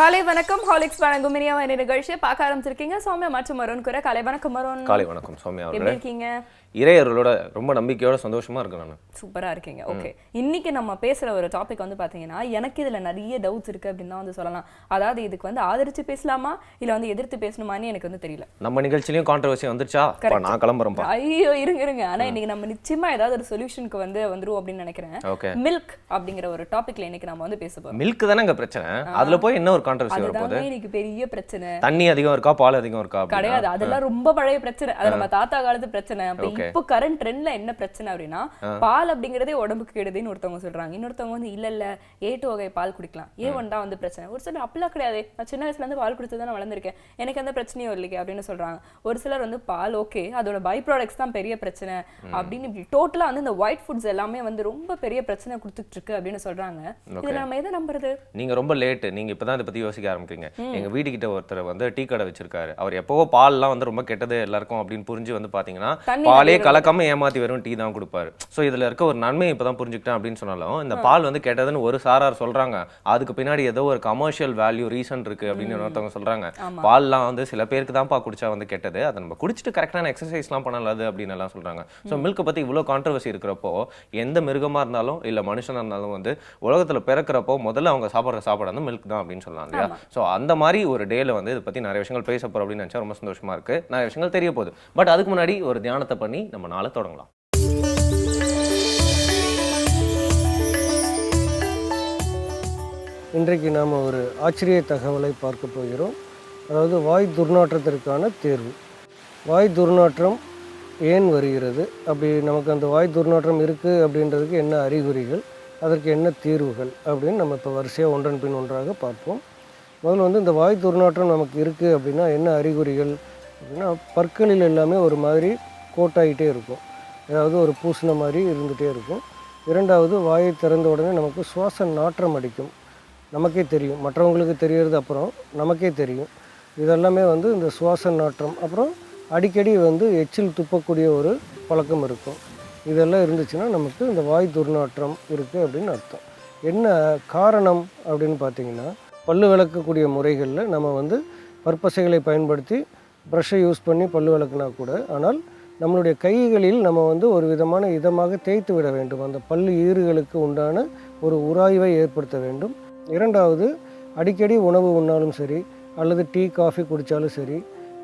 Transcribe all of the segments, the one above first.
காலை வணக்கம். ஹாலிக்ஸ் வழங்கும் இனிய நிகழ்ச்சியை பார்க்க ஆரம்பிச்சிருக்கீங்க. சௌமியா மற்றும் மருண் கூட காலை வணக்கம். மருண் காலை வணக்கம் சௌமியா. எப்படி இருக்கீங்க? இறையர்களோட ரொம்ப நம்பிக்கையோட சந்தோஷமா இருக்கேன் நான். சூப்பரா இருக்கீங்க. ஓகே, இன்னைக்கு நம்ம பேசுற ஒரு டாபிக் வந்து பாத்தீங்கன்னா, எனக்கு இதுல நிறைய டவுட்ஸ் இருக்கு அப்படின்னு தான் வந்து சொல்லலாம். அதாவது இதுக்கு வந்து ஆதரிச்சு பேசலாமா இல்ல வந்து எதிர்த்து பேசணுமான்னு எனக்கு வந்து தெரியல. நம்ம நிகழ்ச்சியிலயும் கான்ட்ரோவர்சி வந்துச்சா? நான் கிளம்புறேன். ஐயோ இருங்க. ஆனா இன்னைக்கு நம்ம நிச்சயமா ஏதாவது ஒரு சொல்யூஷனுக்கு வந்துரும் அப்படின்னு நினைக்கிறேன். மில்க் அப்படிங்கிற ஒரு டாபிக்ல இன்னைக்கு நம்ம வந்து பேச போறோம். மில்க் தானே இங்க பிரச்சனை. அதுல போய் என்ன ஒரு கான்ட்ரோவர்சி வரப்போகுது? இன்னைக்கு பெரிய பிரச்சனை. தண்ணி அதிகம் இருக்கா பால் அதிகம் இருக்கா? கிடையாது, அதெல்லாம் ரொம்ப பழைய பிரச்சனை. அது நம்ம தாத்தா காலத்து பிரச்சனை. இப்போ கரண்ட் ட்ரெண்ட்ல என்ன பிரச்சனை அப்படின்னா, பால் அப்படிங்கறதே உடம்புக்கு கெடுதுன்னு ஒருத்தவங்க சொல்றாங்க. இன்னொருத்தவங்க வந்து இல்ல A2 வகை பால் குடிக்கலாம், A1 தான் வந்து பிரச்சனை. ஒரு சிலர் அப்படிலாம் கிடையாது, நான் சின்ன வயசுல இருந்து பால் குடிச்சு தான் வளர்ந்துருக்கேன், எனக்கு எந்த பிரச்சனையும் இல்லையே அப்படின்னு சொல்றாங்க. ஒரு சிலர் வந்து பால் ஓகே, அதோட பை ப்ராடக்ட்ஸ் தான் பெரிய பிரச்சனை அப்படின்னு இப்படி டோட்டலா வந்து இந்த ஒயிட் ஃபுட்ஸ் எல்லாமே வந்து ரொம்ப பெரிய பிரச்சனை கொடுத்துட்டு இருக்கு அப்படின்னு சொல்றாங்க. இதுல நம்ம எதை நம்புறது? நீங்க ரொம்ப லேட், நீங்க இப்பதான் இதை பத்தி யோசிக்க ஆரம்பிக்கிறீங்க. எங்க வீடு கிட்ட ஒருத்தர் வந்து டீ கடை வச்சிருக்காரு. அவர் எப்பவோ பால்லாம் வந்து ரொம்ப கெட்டது எல்லாருக்கும் அப்படின்னு புரிஞ்சு வந்து பாத்தீங்கன்னா பாலே கலக்காம ஏமாத்தி வெறும் டீ தான் கொடுப்பாரு. ஸோ இதுல இருக்க ஒரு நன்மை இப்பதான் புரிஞ்சுக்கிட்டேன் அப்படின்னு சொன்னாலும், இந்த பால் வந்து கெட்டதுன்னு ஒரு சாரார் சொல்றாங்க, அதுக்கு பின்னாடி ஏதோ ஒரு கமர்ஷியல் வேல்யூ ரீசன் இருக்கு அப்படின்னு ஒருத்தவங்க சொல்றாங்க. பால்லாம் வந்து சில பேருக்கு தான்ப்பா குடிச்சா வந்து கெட்டது, அதை நம்ம குடிச்சிட்டு கரெக்டான எக்ஸசைஸ்லாம் பண்ணலாது அப்படின்னு எல்லாம் சொல்றாங்க. ஸோ மில்க் பத்தி இவ்வளவு கான்ட்ரவர்சி இருக்கிறப்போ, எந்த மிருகமா இருந்தாலும் இல்ல மனுஷனா இருந்தாலும் வந்து உலகத்துல பிறக்கிறப்போ முதல்ல அவங்க சாப்பிட்ற சாப்பாடு வந்து மில்க் தான் அப்படின்னு சொல்லலாம் இல்லையா? ஸோ அந்த மாதிரி ஒரு டேல வந்து இதை பத்தி நிறைய விஷயங்கள் பேச போறோம் அப்படின்னு நினைச்சா ரொம்ப சந்தோஷமா இருக்கு. நிறைய விஷயங்கள் தெரிய போகுது. பட் அதுக்கு முன்னாடி ஒரு தியானத்தை பண்ணி நம்ம நாளை தொடங்கலாம். இன்றைக்கு நாம் ஒரு ஆச்சரிய தகவலை பார்க்க போகிறோம். அதாவது வாய் துர்நாற்றத்திற்கான தேர்வு. வாய் துர்நாற்றம் ஏன் வருகிறது, அப்படி நமக்கு அந்த வாய் துர்நாற்றம் இருக்குது அப்படின்றதுக்கு என்ன அறிகுறிகள், அதற்கு என்ன தீர்வுகள் அப்படின்னு நம்ம இப்போ வரிசையாக ஒன்றன் பின் ஒன்றாக பார்ப்போம். முதல்ல வந்து இந்த வாய் துர்நாற்றம் நமக்கு இருக்குது அப்படின்னா என்ன அறிகுறிகள் அப்படின்னா, பற்களில் எல்லாமே ஒரு மாதிரி கோட்டாகிட்டே இருக்கும், அதாவது ஒரு பூசின மாதிரி இருந்துகிட்டே இருக்கும். இரண்டாவது, வாயை திறந்த உடனே நமக்கு சுவாச நாற்றம் அடிக்கும், நமக்கே தெரியும், மற்றவங்களுக்கு தெரியறது அப்புறம் நமக்கே தெரியும். இதெல்லாமே வந்து இந்த சுவாச நாற்றம். அப்புறம் அடிக்கடி வந்து எச்சில் துப்பக்கூடிய ஒரு பழக்கம் இருக்கும். இதெல்லாம் இருந்துச்சுன்னா நமக்கு இந்த வாய் துர்நாற்றம் இருக்குது அப்படின்னு அர்த்தம். என்ன காரணம் அப்படின்னு பார்த்தீங்கன்னா, பல்லு விளக்கக்கூடிய முறைகளில் நம்ம வந்து பற்பசைகளை பயன்படுத்தி ப்ரஷ்ஷை யூஸ் பண்ணி பல்லு விளக்குனா கூட, ஆனால் நம்மளுடைய கைகளில் நம்ம வந்து ஒரு விதமான இதமாக தேய்த்து விட வேண்டும். அந்த பல்லு ஈறுகளுக்கு உண்டான ஒரு உராய்வை ஏற்படுத்த வேண்டும். இரண்டாவது, அடிக்கடி உணவு உண்ணாலும் சரி அல்லது டீ காஃபி குடித்தாலும் சரி,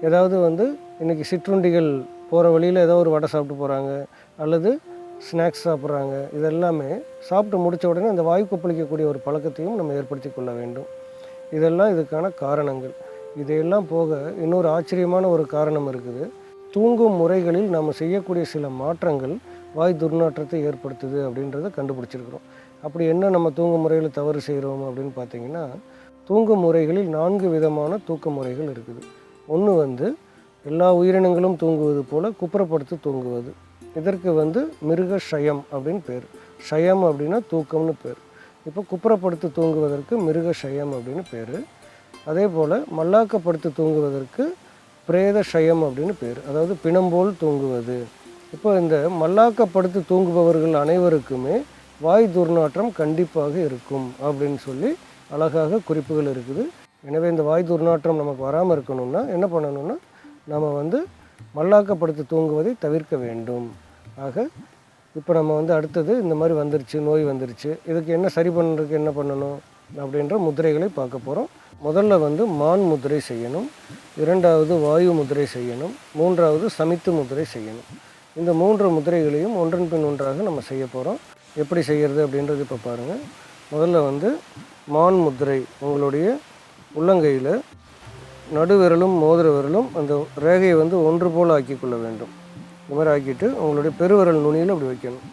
ஏதாவது வந்து இன்றைக்கி சிற்றுண்டிகள் போகிற வழியில் ஏதோ ஒரு வடை சாப்பிட்டு போகிறாங்க அல்லது ஸ்நாக்ஸ் சாப்பிட்றாங்க, இதெல்லாமே சாப்பிட்டு முடித்த உடனே அந்த வாய் கொப்பளிக்கக்கூடிய ஒரு பழக்கத்தையும் நம்ம ஏற்படுத்தி கொள்ள வேண்டும். இதெல்லாம் இதுக்கான காரணங்கள். இதையெல்லாம் போக இன்னொரு ஆச்சரியமான ஒரு காரணம் இருக்குது. தூங்கும் முறைகளில் நாம் செய்யக்கூடிய சில மாற்றங்கள் வாய் துர்நாற்றத்தை ஏற்படுத்துது அப்படின்றத கண்டுபிடிச்சிருக்கிறோம். அப்படி என்ன நம்ம தூங்கும் முறையில் தவறு செய்கிறோம் அப்படின்னு பார்த்தீங்கன்னா, தூங்கும் முறைகளில் 4 விதமான தூக்க முறைகள் இருக்குது. ஒன்று வந்து எல்லா உயிரினங்களும் தூங்குவது போல் குப்புறப்படுத்தி தூங்குவது. இதற்கு வந்து மிருக ஷயம் அப்படின்னு பேர். ஷயம் அப்படின்னா தூக்கம்னு பேர். இப்போ குப்புறப்படுத்தி தூங்குவதற்கு மிருக ஷயம் அப்படின்னு பேர். அதே போல் மல்லாக்கப்படுத்தி தூங்குவதற்கு பிரேத ஷயம் அப்படின்னு பேர், அதாவது பிணம்போல் தூங்குவது. இப்போ இந்த மல்லாக்கப்படுத்தி தூங்குபவர்கள் அனைவருக்குமே வாய் துர்நாற்றம் கண்டிப்பாக இருக்கும் அப்படின்னு சொல்லி அழகாக குறிப்புகள் இருக்குது. எனவே இந்த வாய் துர்நாற்றம் நமக்கு வராமல் இருக்கணும்னா என்ன பண்ணணும்னா, நம்ம வந்து மல்லாக்கப்படுத்தி தூங்குவதை தவிர்க்க வேண்டும். ஆக இப்போ நம்ம வந்து அடுத்தது இந்த மாதிரி வந்துருச்சு, நோய் வந்துருச்சு, இதுக்கு என்ன சரி பண்ணுறதுக்கு என்ன பண்ணணும் அப்படின்ற முதிரைகளை பார்க்க போகிறோம். முதல்ல வந்து மான் முதிரை செய்யணும், இரண்டாவது வாயு முதிரை செய்யணும், மூன்றாவது சமித்து முதிரை செய்யணும். இந்த 3 முதிரைகளையும் ஒன்றன் பின் ஒன்றாக நம்ம செய்ய போகிறோம். எப்படி செய்கிறது அப்படின்றது இப்போ பாருங்கள். முதல்ல வந்து மான் முதிரை, உங்களுடைய உள்ளங்கையில் நடுவிரலும் மோதிர விரலும் அந்த ரேகையை வந்து ஒன்று போல் ஆக்கிக்கொள்ள வேண்டும். இந்த மாதிரி ஆக்கிட்டு உங்களுடைய பெருவிரல் நுனியில் அப்படி வைக்கணும்.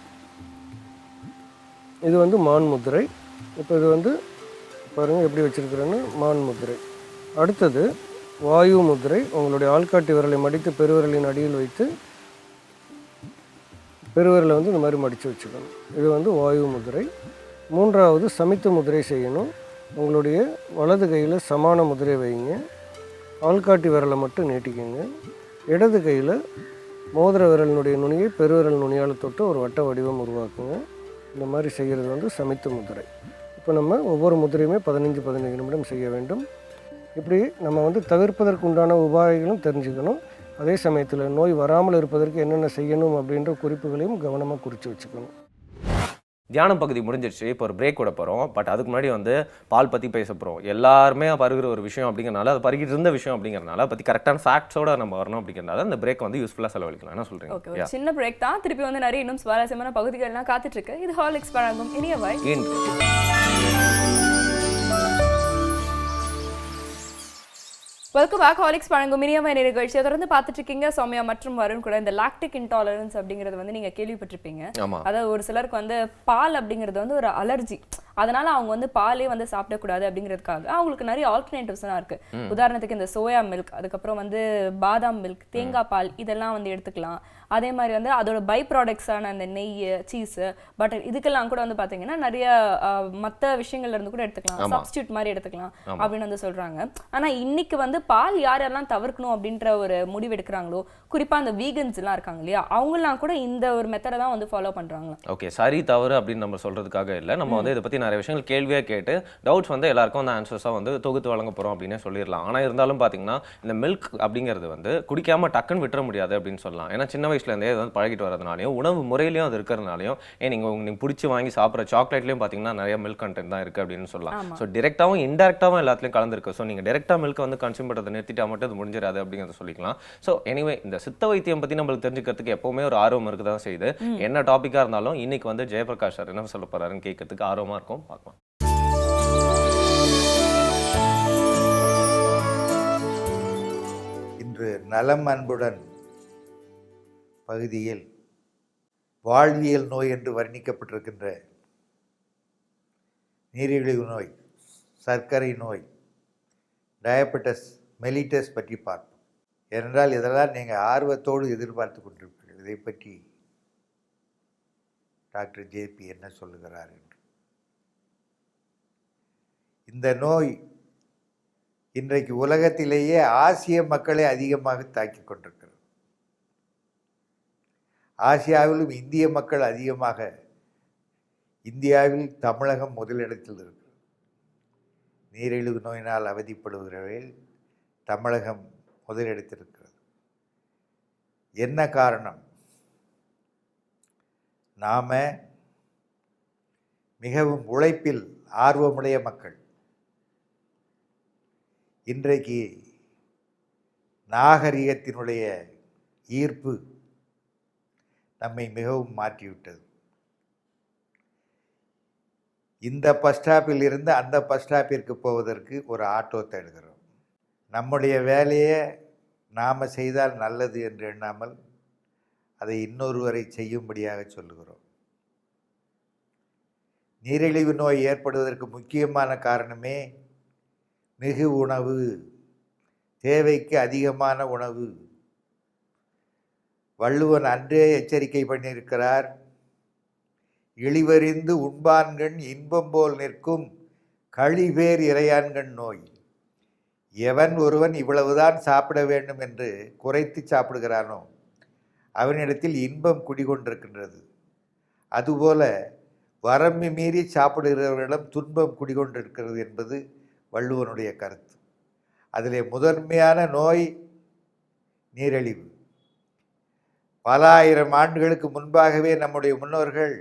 இது வந்து மான் முதிரை. இப்போ இது வந்து பாருங்கள் எப்படி வச்சுருக்கிறேன்னு, மான் முதிரை. அடுத்தது வாயு முதிரை. உங்களுடைய ஆள்காட்டி விரலை மடித்து பெருவிரலின் அடியில் வைத்து பெருவிரலை வந்து இந்த மாதிரி மடித்து வச்சுக்கணும். இது வந்து வாயு முதிரை. மூன்றாவது சமித்து முதிரை செய்யணும். உங்களுடைய வலது கையில் சமான முதிரை வைங்க, ஆள்காட்டி விரலை மட்டும் நீட்டிக்கங்க. இடது கையில் மோதிர விரலினுடைய நுனியை பெருவிரல் நுனியால் தொட்டு ஒரு வட்ட வடிவம் உருவாக்குங்க. இந்த மாதிரி செய்கிறது வந்து சமித்து முதிரை. இப்போ நம்ம ஒவ்வொரு முதிரையுமே 15 நிமிடம் செய்ய வேண்டும். இப்படி நம்ம வந்து தவிர்ப்பதற்கு உண்டான உபாயங்களும் தெரிஞ்சுக்கணும். அதே சமயத்தில் நோய் வராமல் இருப்பதற்கு என்னென்ன செய்யணும் அப்படின்ற குறிப்புகளையும் கவனமாக குறித்து வச்சுக்கணும். தியானம் பகுதி முடிஞ்சிருச்சு. இப்போ ஒரு பிரேக் விட போகிறோம். பட் அதுக்கு முன்னாடி வந்து பால் பற்றி பேச போகிறோம். எல்லாருமே பருகிற ஒரு விஷயம் அப்படிங்கிறனால, அது பருகிட்டு இருந்த விஷயம் அப்படிங்கிறனால, அதை பற்றி கரெக்டான ஃபேக்ட்ஸோட நம்ம வரணும் அப்படிங்கிறனால அந்த பிரேக் வந்து யூஸ்ஃபுல்லாக செலவழிக்கலாம். என்ன சொல்கிறீங்க? ஓகே, ஒரு சின்ன பிரேக் தான். திருப்பி வந்து நிறைய இன்னும் சுவாரஸ்யமான பகுதிகள்லாம் காத்துட்டு இருக்கு. இது ஹார்லிக்ஸ் வழங்கும் இனிய வாய். Welcome back. ஹார்லிக்ஸ் வழங்கும் இனியவை நிகழ்ச்சியை தொடர்ந்து பார்த்துட்டு இருக்கீங்க. சௌமியா மற்றும் வருண் கூட இந்த லாக்டிக் இன்டாலரன்ஸ் அப்படிங்கிறது வந்து நீங்க கேள்விப்பட்டிருப்பீங்க. அதாவது ஒரு சிலருக்கு வந்து பால் அப்படிங்கிறது வந்து ஒரு அலர்ஜி, அதனால அவங்க வந்து பாலே வந்து சாப்பிடக்கூடாது அப்படிங்கிறதுக்காக அவங்களுக்கு நிறைய ஆல்டர்னேட்டிவ்ஸ்லாம் இருக்கு. உதாரணத்துக்கு இந்த சோயா மில்க், அதுக்கப்புறம் வந்து பாதாம் மில்க், தேங்காய் பால் இதெல்லாம் வந்து எடுத்துக்கலாம். அதே மாதிரி வந்து அதோட பை ப்ராடக்ட்ஸான அந்த நெய், சீஸ், பட்டர் இதுக்கெல்லாம் கூட வந்து பாத்தீங்கன்னா நிறைய மற்ற விஷயங்கள்ல இருந்து கூட எடுத்துக்கலாம், சப்ஸ்டியூட் மாதிரி எடுத்துக்கலாம் அப்படின்னு வந்து சொல்றாங்க. ஆனா இன்னைக்கு வந்து பால் யாரெல்லாம் தவிர்க்கணும் அப்படின்ற ஒரு முடிவு எடுக்கிறாங்களோ, குறிப்பா அந்த வீகன்ஸ் எல்லாம் இருக்காங்க இல்லையா, அவங்கெல்லாம் கூட இந்த ஒரு மெத்தடை தான் வந்து ஃபாலோ பண்றாங்க. ஓகே, சரி தவறு அப்படின்னு நம்ம சொல்றதுக்காக இல்லை, நம்ம வந்து இதை பத்தி நிறைய விஷயங்கள் கேள்வியாக கேட்டு டவுட்ஸ் வந்து எல்லாருக்கும் அந்த ஆன்சர்ஸாக வந்து தொகுத்து வழங்க போகிறோம் அப்படின்னு சொல்லிடலாம். ஆனால் இருந்தாலும் பார்த்தீங்கன்னா இந்த மில்க் அப்படிங்கிறது வந்து குடிக்காமல் டக்குன்னு விட்டுற முடியாது அப்படின்னு சொல்லலாம். ஏன்னா சின்ன வயசுலேருந்தே வந்து பழகிட்டு வரதுனாலையும் உணவு முறையிலையும் அது இருக்கிறதுனாலையும் நீங்கள் பிடிச்சி வாங்கி சாப்பிட்ற சாக்லேட்லேயும் பார்த்தீங்கன்னா நிறைய மில்க் கண்டென்ட் தான் இருக்குது அப்படின்னு சொல்லலாம். ஸோ டிரெக்டாகவும் இன்டெரக்டாகவும் எல்லாத்துலையும் கலந்துருக்கு. ஸோ நீங்கள் டேரெக்டாக மில்க் வந்து கன்சியூம் பண்ணுறதை நிறுத்திட்டா மட்டும் அது முடிஞ்சிடாது அப்படிங்கிறத சொல்லிக்கலாம். ஸோ எனிவே இந்த சித்த வைத்தியம் பற்றி நம்மளுக்கு தெரிஞ்சுக்கிறதுக்கு எப்போவுமே ஒரு ஆர்வம் இருக்குது தான் செய்யுது. என்ன டாப்பிக்காக இருந்தாலும் இன்னைக்கு வந்து ஜெயபிரகாஷ் சார் என்ன சொல்ல போகிறாருன்னு கேட்கறதுக்கு ஆர்வமாக இருக்கும். பார்க்கலாம். இன்று நலம் அன்புடன் பகுதியில் வாழ்வியல் நோய் என்று வர்ணிக்கப்பட்டிருக்கின்ற நீரிழிவு நோய், சர்க்கரை நோய், டயபெட்டிஸ் மெலிட்டஸ் பற்றி பார்ப்போம். ஏனென்றால் இதெல்லாம் நீங்கள் ஆர்வத்தோடு எதிர்பார்த்து கொண்டிருப்பீர்கள். இதை பற்றி டாக்டர் ஜேபி என்ன சொல்லுகிறார் என்று. இந்த நோய் இன்றைக்கு உலகத்திலேயே ஆசிய மக்களை அதிகமாக தாக்கி கொண்டிருக்கிறது. ஆசியாவிலும் இந்திய மக்கள் அதிகமாக, இந்தியாவில் தமிழகம் முதலிடத்தில் இருக்கிறது. நீரிழிவு நோயினால் அவதிப்படுகிறவர்கள் தமிழகம் முதலிடத்தில் இருக்கிறது. என்ன காரணம்? நாம மிகவும் உழைப்பில் ஆர்வமுடைய மக்கள். இன்றைக்கு நாகரிகத்தினுடைய ஈர்ப்பு நம்மை மிகவும் மாற்றிவிட்டது. இந்த பஸ் ஸ்டாப்பில் இருந்து அந்த பஸ் ஸ்டாப்பிற்கு போவதற்கு ஒரு ஆட்டோ தேடுகிறோம். நம்முடைய வேலையை நாம் செய்தால் நல்லது என்று எண்ணாமல் அதை இன்னொருவரை செய்யும்படியாக சொல்லுகிறோம். நீரிழிவு நோய் ஏற்படுவதற்கு முக்கியமான காரணமே மிகு உணவு, தேவைக்கு அதிகமான உணவு. வள்ளுவன் அன்றே எச்சரிக்கை பண்ணியிருக்கிறார். இழிவறிந்து உண்பான்கண் இன்பம் போல் நிற்கும் கழிவேர் இறையான்கண் நோய். எவன் ஒருவன் இவ்வளவுதான் சாப்பிட வேண்டும் என்று குறைத்து சாப்பிடுகிறானோ அவனிடத்தில் இன்பம் குடிகொண்டிருக்கின்றது. அதுபோல வரம்பு மீறி சாப்பிடுகிறவர்களிடம் துன்பம் குடிகொண்டிருக்கிறது என்பது வள்ளுவனுடைய கருத்து. அதிலே முதன்மையான நோய் நீரிழிவு. பல ஆயிரம் ஆண்டுகளுக்கு முன்பாகவே நம்முடைய முன்னோர்கள்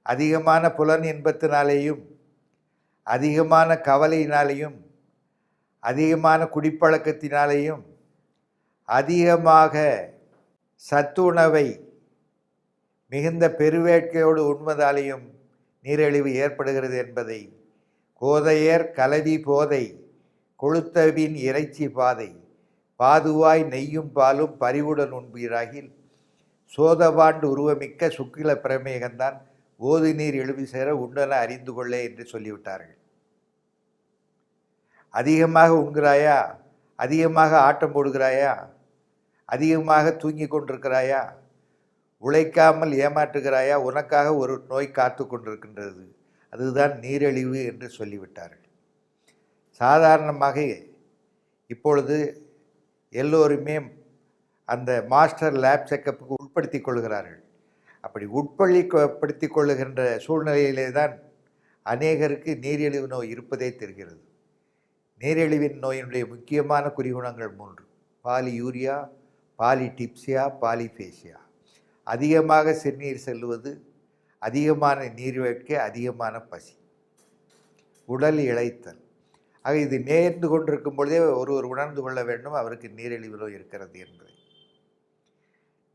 அதிகமான புலன் இன்பத்தினாலேயும் அதிகமான கவலையினாலேயும் அதிகமான குடிப்பழக்கத்தினாலேயும் அதிகமாக சத்து உணவை மிகுந்த பெருவேட்கையோடு உண்பதாலேயும் நீரிழிவு ஏற்படுகிறது என்பதை கோதையர் கலவி போதை கொளுத்தவின் இறைச்சி பாதை பாதுவாய் நெய்யும் பாலும் பரிவுடன் உண்பீராகில் சோதபாண்டு உருவமிக்க சுக்கில பிரமேகந்தான் ஓது நீர் எழுவி சேர உண்டன அறிந்து கொள்ளே என்று சொல்லிவிட்டார்கள். அதிகமாக உண்கிறாயா, அதிகமாக ஆட்டம் போடுகிறாயா, அதிகமாக தூங்கி கொண்டிருக்கிறாயா, உழைக்காமல் ஏமாற்றுகிறாயா, உனக்காக ஒரு நோய் காத்து கொண்டிருக்கின்றது, அதுதான் நீரிழிவு என்று சொல்லிவிட்டார்கள். சாதாரணமாக இப்பொழுது எல்லோருமே அந்த மாஸ்டர் லேப் செக்கப்புக்கு உட்படுத்தி கொள்கிறார்கள். அப்படி உட்படுத்தி கொள்ளுகின்ற சூழ்நிலையிலே தான் அநேகருக்கு நீரிழிவு நோய் இருப்பதே தெரிகிறது. நீரிழிவின் நோயினுடைய முக்கியமான குறிகுணங்கள் 3: பாலியூரியா, பாலிடிப்சியா, பாலிஃபேசியா. அதிகமாக சிறுநீர் செல்வது, அதிகமான நீர்வேட்கை, அதிகமான பசி, உடல் இளைத்தல். ஆக இது நேர்ந்து கொண்டிருக்கும் பொழுதே ஒருவர் உணர்ந்து கொள்ள வேண்டும் அவருக்கு நீரிழிவு நோய் இருக்கிறது என்பதை.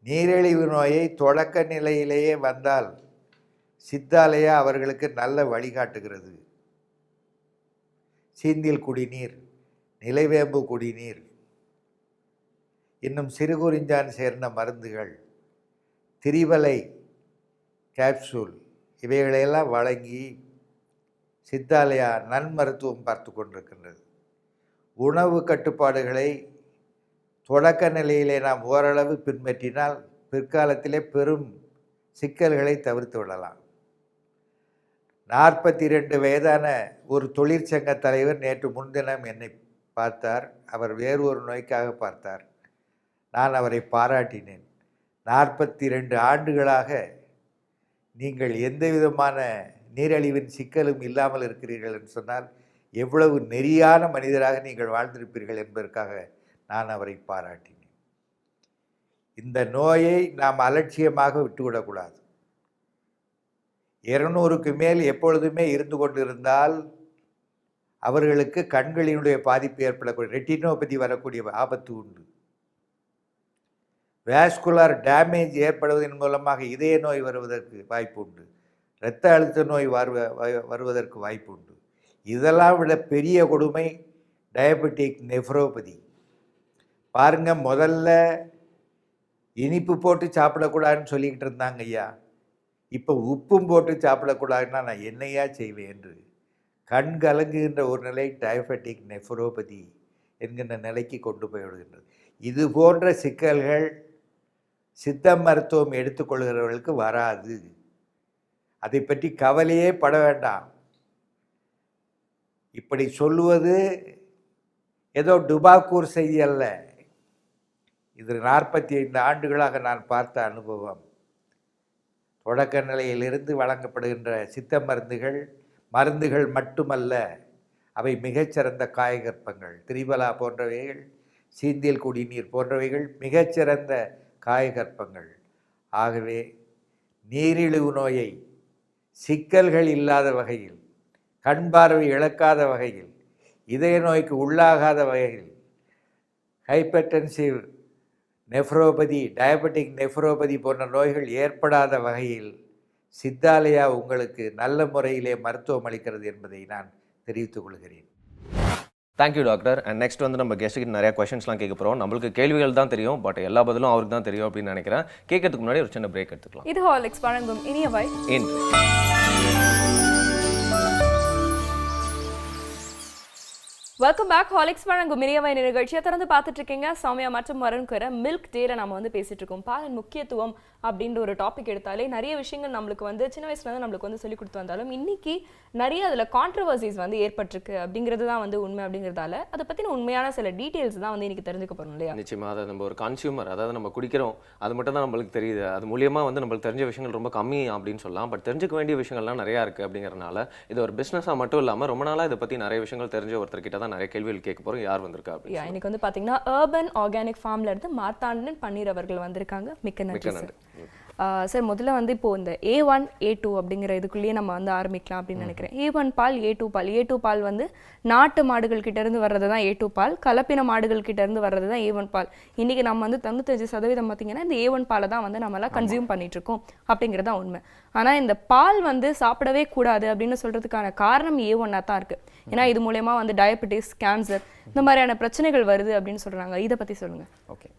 நீரிழிவு நோயை தொடக்க நிலையிலேயே வந்தால் சித்தாலயா அவர்களுக்கு நல்ல வழிகாட்டுகிறது. சீந்தில் குடிநீர், நிலைவேம்பு குடிநீர், இன்னும் சிறுகுறிஞ்சான் சேர்ந்த மருந்துகள், திரிவலை கேப்சூல் இவைகளையெல்லாம் வழங்கி சித்தாலயா நன்மருத்துவம் பார்த்து கொண்டிருக்கின்றது. உணவு கட்டுப்பாடுகளை தொடக்க நிலையிலே நாம் ஓரளவு பின்பற்றினால் பிற்காலத்திலே பெரும் சிக்கல்களை தவிர்த்து விடலாம். 42 வயதான ஒரு தொழிற்சங்க தலைவர் நேற்று முன்தினம் என்னை பார்த்தார். அவர் வேறு ஒரு நோய்க்காக பார்த்தார். நான் அவரை பாராட்டினேன். 42 ஆண்டுகளாக நீங்கள் எந்த விதமான நீரிழிவின் சிக்கலும் இல்லாமல் இருக்கிறீர்கள் என்று சொன்னால் எவ்வளவு நெறியான மனிதராக நீங்கள் வாழ்ந்திருப்பீர்கள் என்பதற்காக நான் அவரை பாராட்டினேன். இந்த நோயை நாம் அலட்சியமாக விட்டுவிடக்கூடாது. 200க்கு மேல் எப்பொழுதுமே இருந்து கொண்டிருந்தால் அவர்களுக்கு கண்களினுடைய பாதிப்பு ஏற்படக்கூடிய ரெட்டினோபதி வரக்கூடிய ஆபத்து உண்டு. வாஸ்குலர் டேமேஜ் ஏற்படுவதன் மூலமாக இதய நோய் வருவதற்கு வாய்ப்பு உண்டு. இரத்த அழுத்த நோய் வருவதற்கு வாய்ப்பு உண்டு. இதெல்லாம் விட பெரிய கொடுமை டயபெட்டிக் நெஃப்ரோபதி. பாருங்க, முதல்ல இனிப்பு போட்டு சாப்பிடக்கூடாதுன்னு சொல்லிக்கிட்டு இருந்தாங்க ஐயா. இப்போ உப்பும் போட்டு சாப்பிடக்கூடாதுன்னா நான் என்னையா செய்வேன் என்று கண் கலங்குகின்ற ஒரு நிலை டயபெட்டிக் நெஃப்ரோபதி என்கின்ற நிலைக்கு கொண்டு போய்விடுகின்றது. இது போன்ற சிக்கல்கள் சித்த மருத்துவம் எடுத்துக்கொள்கிறவர்களுக்கு வராது. அதை பற்றி கவலையே பட வேண்டாம். இப்படி சொல்லுவது ஏதோ டுபாக்கூர் செய்தி அல்ல. இது 45 ஆண்டுகளாக நான் பார்த்த அனுபவம். தொடக்க நிலையிலிருந்து வழங்கப்படுகின்ற சித்த மருந்துகள் மட்டுமல்ல, அவை மிகச்சிறந்த காயகற்பங்கள். திரிபலா போன்றவைகள், சீந்தில் குடிநீர் போன்றவைகள் மிகச்சிறந்த காயகற்பங்கள். ஆகவே நீரிழிவு நோயை சிக்கல்கள் இல்லாத வகையில், கண் பார்வை இழக்காத வகையில், இதய நோய்க்கு உள்ளாகாத வகையில், ஹைப்பர்டென்சிவ் நெஃப்ரோபதி, டயபெட்டிக் நெஃப்ரோபதி போன்ற நோய்கள் ஏற்படாத வகையில் சித்தாலயா உங்களுக்கு நல்ல முறையிலே மருத்துவம் அளிக்கிறது என்பதை நான் தெரிவித்துக் கொள்கிறேன். Thank you doctor. அண்ட் நெக்ஸ்ட் வந்து நம்ம கெஸ்ட்டுக்கு நிறைய கொஸ்டின்ஸ்லாம் கேட்க போகிறோம். நம்மளுக்கு கேள்விகள் தான் தெரியும், பட் எல்லா பதிலும் அவருக்கு தான் தெரியும் அப்படின்னு நினைக்கிறேன். கேட்கறதுக்கு முன்னாடி ஒரு சின்ன பிரேக் எடுத்துக்கலாம். இது ஹார்லிக்ஸ் வழங்கும் இனியவை இன்று. Welcome back. ஹார்லிக்ஸ் வழங்கும் இனியவை நிகழ்ச்சியை தொடர்ந்து பார்த்துட்டு இருக்கீங்க. சௌமியா மற்றும் வருண்கரை மில்க் டேல நம்ம வந்து பேசிட்டு இருக்கோம். பாலின் முக்கியத்துவம் அப்படின்ற ஒரு டாபிக் எடுத்தாலே நிறைய விஷயங்கள் நம்மளுக்கு வந்து சின்ன வயசுல இருந்து நம்மளுக்கு வந்து சொல்லி கொடுத்து வந்தாலும் இன்னைக்கு நிறைய அதில் கான்ட்ரவர்சிஸ் வந்து ஏற்பட்டிருக்கு அப்படிங்கிறது தான் வந்து உண்மை. அப்படிங்கிறதால அதை பற்றின உண்மையான சில டீட்டெயில்ஸ் தான் வந்து இன்னைக்கு தெரிஞ்சுக்க போறோம் இல்லையா? நிச்சயமாக. அதை நம்ம ஒரு கன்சியூமர், அதாவது நம்ம குடிக்கிறோம், அது மட்டும் தான் நம்மளுக்கு தெரியுது. அது மூலியமாக வந்து நம்மளுக்கு தெரிஞ்ச விஷயங்கள் ரொம்ப கம்மி அப்படின்னு சொல்லலாம். பட் தெரிஞ்சுக்க வேண்டிய விஷயங்கள்லாம் நிறையா இருக்குது. அப்படிங்கிறனால இது ஒரு பிஸ்னஸாக மட்டும் இல்லாமல் ரொம்ப நாளாக இதை பற்றி நிறைய விஷயங்கள் தெரிஞ்ச ஒருத்தர்கிட்ட தான் நிறைய கேள்விகள் கேட்க போகிறோம். யார் வந்திருக்கா அப்படின்னு இன்னைக்கு வந்து பார்த்தீங்கன்னா அர்பன் ஆர்கானிக் ஃபார்ம்ல இருந்து மார்த்தாண்டன் பன்னீர் அவர்கள் வந்திருக்காங்க. மிக்க நன்றி சார். சார், முதல்ல வந்து இப்போ இந்த A1 A2 அப்படிங்கிற இதுக்குள்ளேயே நம்ம வந்து ஆரம்பிக்கலாம் அப்படின்னு நினைக்கிறேன். A1 பால், A2 பால். A2 பால் வந்து நாட்டு மாடுகள் கிட்ட இருந்து வர்றது தான் A2 பால். கலப்பின மாடுகள் கிட்ட இருந்து வர்றது தான் A1 பால். இன்னைக்கு நம்ம வந்து 95% பார்த்தீங்கன்னா இந்த A1 பாலை தான் வந்து நம்மளாம் கன்சியூம் பண்ணிட்டு இருக்கோம் அப்படிங்கிறதா உண்மை. ஆனா இந்த பால் வந்து சாப்பிடவே கூடாது அப்படின்னு சொல்றதுக்கான காரணம் A1 தான் இருக்கு. ஏன்னா இது மூலமா வந்து டயபெட்டிஸ், கேன்சர் இந்த மாதிரியான பிரச்சனைகள் வருது அப்படின்னு சொல்றாங்க. இதை பத்தி சொல்லுங்க. ஓகே,